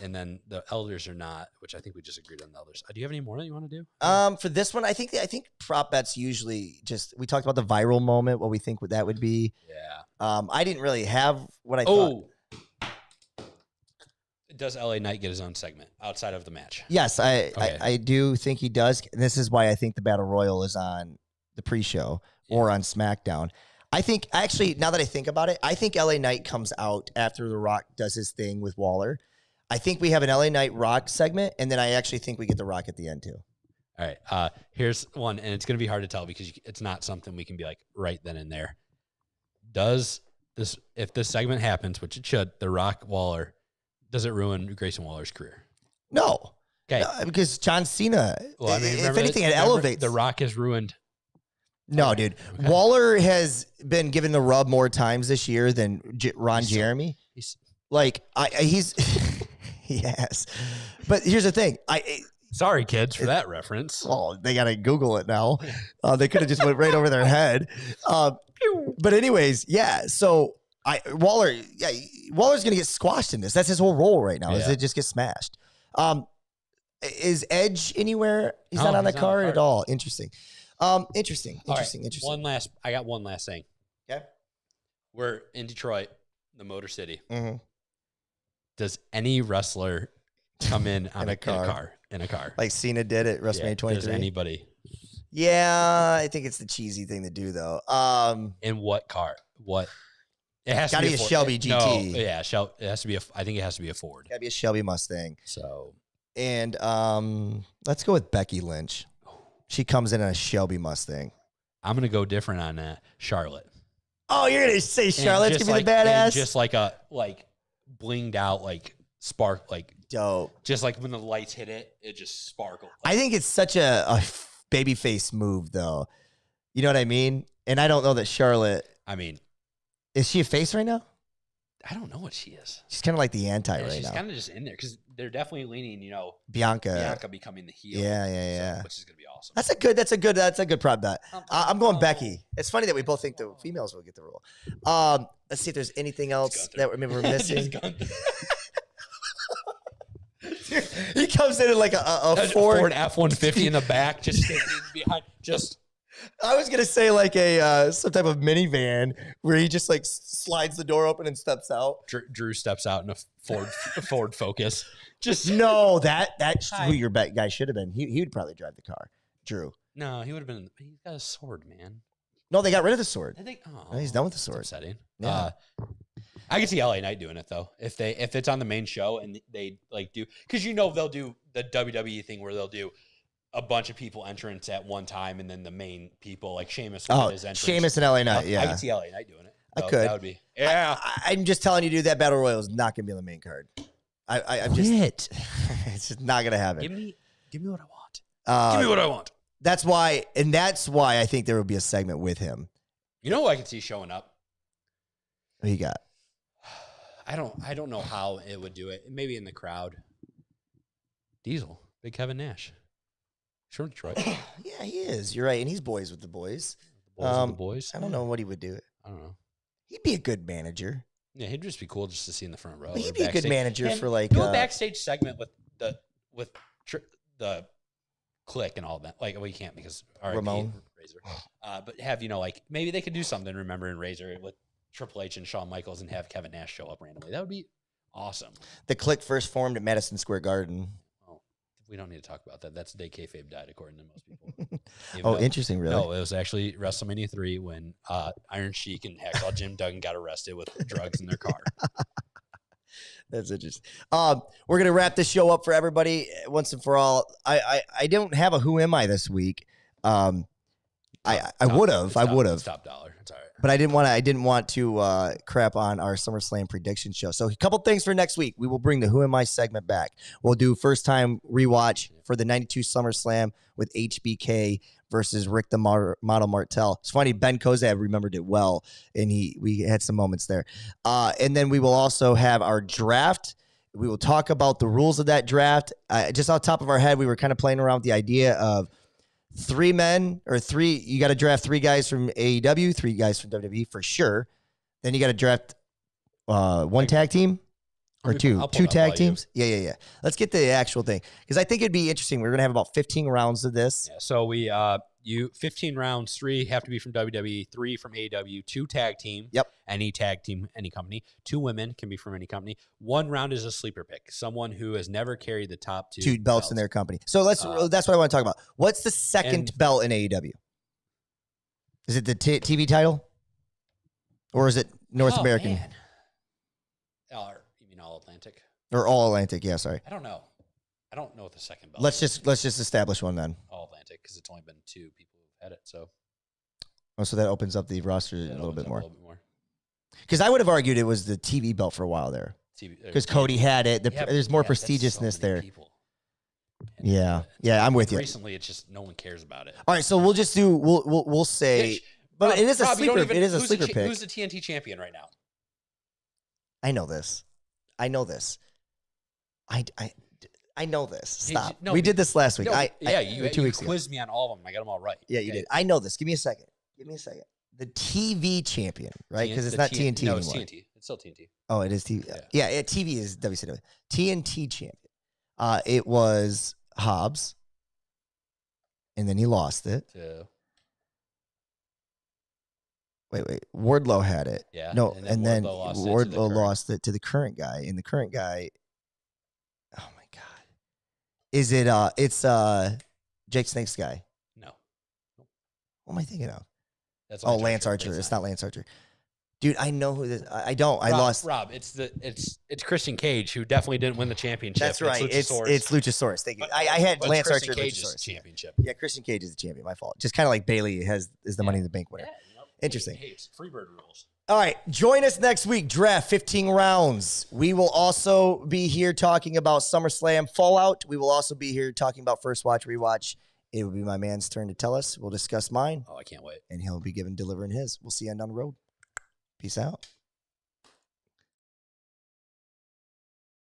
And then the elders are not, which I think we just agreed on the elders. Do you have any more that you want to do? For this one, I think prop bets usually just, we talked about the viral moment, what we think that would be. Yeah. I didn't really have what I thought. Does LA Knight get his own segment outside of the match? Yes, I do think he does. And this is why I think the Battle Royal is on the pre-show or on SmackDown. I think, actually, now that I think about it, I think LA Knight comes out after The Rock does his thing with Waller. I think we have an LA Knight Rock segment, and then I actually think we get The Rock at the end, too. All right. Here's one, and it's going to be hard to tell because it's not something we can be like right then and there. If this segment happens, which it should, The Rock Waller, does it ruin Grayson Waller's career? No. Okay. Because John Cena, if anything, it elevates. The Rock has ruined. No, dude. Okay. Waller has been given the rub more times this year than Ron Jeremy. He's he has. But here's the thing. Sorry, kids, for that reference. Oh, they got to Google it now. They could have just went right over their head. But anyways, yeah. So Waller's going to get squashed in this. That's his whole role right now. Yeah. Is it just get smashed? Is Edge anywhere? He's not on the card at all. Interesting. Interesting. I got one last thing. Okay. We're in Detroit, the Motor City. Mm-hmm. Does any wrestler come in on a car? Like Cena did at WrestleMania 23? Does anybody? Yeah, I think it's the cheesy thing to do, though. In what car? What? It has Gotta to be a Ford. Shelby No, GT. yeah, it has to be I think it has to be a Ford. Gotta be a Shelby Mustang. So, And let's go with Becky Lynch. She comes in a Shelby Mustang. I'm gonna go different on that. Charlotte. Oh, you're gonna say Charlotte's gonna be the and badass? just like a blinged out spark Dope. just like when the lights hit it, it just sparkled. I think it's such a babyface move, though. You know what I mean? And I don't know that Charlotte. I mean, is she a face right now? I don't know what she is. She's kind of like the anti Yeah, right she's now. kind of just in there because they're definitely leaning, Bianca becoming the heel. Yeah. Which is gonna be awesome. That's a good prop bet. I'm going Becky. It's funny that we both think the females will get the rule. Let's see if there's anything else that maybe we're missing. He comes in like a Ford F-150 in the back, just standing behind. I was gonna say like a some type of minivan where he just like slides the door open and steps out. Drew steps out in a Ford Focus. No, that's who your bet guy should have been. He would probably drive the car. Drew. No, he would have been. He's got a sword, man. No, they got rid of the sword. I think. Oh, No, he's done with the sword. Upsetting. Yeah. I can see LA Knight doing it though. If it's on the main show and they do, because they'll do the WWE thing where they'll do a bunch of people entrance at one time, and then the main people like Sheamus. Sheamus and LA Knight. Yeah, I can see LA Knight doing it. I could. That would be. Yeah. I'm just telling you, dude. That battle royal is not going to be on the main card. I'm just. It's just not going to happen. Give me what I want. Give me what I want. That's why I think there will be a segment with him. You know who I can see showing up? Who you got? I don't know how it would do it. Maybe in the crowd. Diesel, Big Kevin Nash. Sure, Detroit. Yeah, he is. You're right, and he's boys with the boys. The boys. I don't know what he would do. I don't know. He'd be a good manager. Yeah, he'd just be cool just to see in the front row. He'd be a good manager for like do a backstage segment with the Click and all that. Like, well, you can't because Ramon Razor. But have maybe they could do something. Remembering Razor with Triple H and Shawn Michaels and have Kevin Nash show up randomly. That would be awesome. The Click first formed at Madison Square Garden. Oh, we don't need to talk about that. That's the day kayfabe died, according to most people. Interesting, really? No, it was actually WrestleMania 3 when Iron Sheik and Hacksaw Jim Duggan got arrested with drugs in their car. That's interesting. We're gonna wrap this show up for everybody once and for all. I don't have a Who Am I this week. I would have. Top dollar. It's all right. But I didn't want to crap on our SummerSlam prediction show. So a couple things for next week. We will bring the Who Am I segment back. We'll do first time rewatch for the 92 SummerSlam with HBK versus Rick the Model Martel. It's funny, Ben Kozab remembered it well, and we had some moments there. And then we will also have our draft. We will talk about the rules of that draft. Just off the top of our head, we were kind of playing around with the idea of you got to draft 3 guys from AEW, 3 guys from WWE for sure. Then you got to draft one tag team or two tag teams. Yeah. Let's get the actual thing because I think it'd be interesting. We're going to have about 15 rounds of this. Yeah, so we 15 rounds, 3 have to be from WWE, 3 from AEW, 2 tag team. Yep. Any tag team, any company. 2 women can be from any company. 1 round is a sleeper pick, someone who has never carried the top 2 belts in their company. So that's what I want to talk about. What's the second belt in AEW? Is it the TV title, or is it North American? Man. You mean All Atlantic or All Atlantic? Yeah, sorry. I don't know what the second belt. Let's just establish one then. All Atlantic because it's only been 2 people who've had it. So that opens up the roster a little bit more. Because I would have argued it was the TV belt for a while there. Because Cody had it. There's more prestigiousness there. Yeah, I'm with you. Recently, it's just no one cares about it. All right, so we'll just do. We'll say, but it is a sleeper. It is a sleeper pick. Who's the TNT champion right now? I know this. I know this. Stop. We did this last week. You 2 weeks quizzed me on all of them. I got them all right. Yeah, you did. I know this. Give me a second. The TV champion, right? Because it's not TNT anymore. No, it's TNT. It's still TNT. Oh, it is TV. Yeah, TV is WCW. TNT champion. It was Hobbs, and then he lost it. Wait. Wardlow had it. Yeah. No, and then Wardlow lost it to the current guy. And the current guy, oh my God. Is it it's Jake Snake's guy? No. What am I thinking of? That's Lance Archer. It's not Lance Archer. Dude, I know who this. I don't. I Rob, lost. Rob, it's Christian Cage who definitely didn't win the championship. That's right. It's Luchasaurus. Thank you. I had But Lance Christian Archer. Cage is Luchasaurus. the championship. Yeah, Christian Cage is the champion. My fault. Just kind of like Bailey is the Money in the Bank winner. Interesting. Hey, it's Freebird rules. All right, join us next week. Draft 15 rounds. We will also be here talking about SummerSlam Fallout. We will also be here talking about First Watch Rewatch. It will be my man's turn to tell us. We'll discuss mine. Oh, I can't wait. And he'll be delivering his. We'll see you on down the road. Peace out.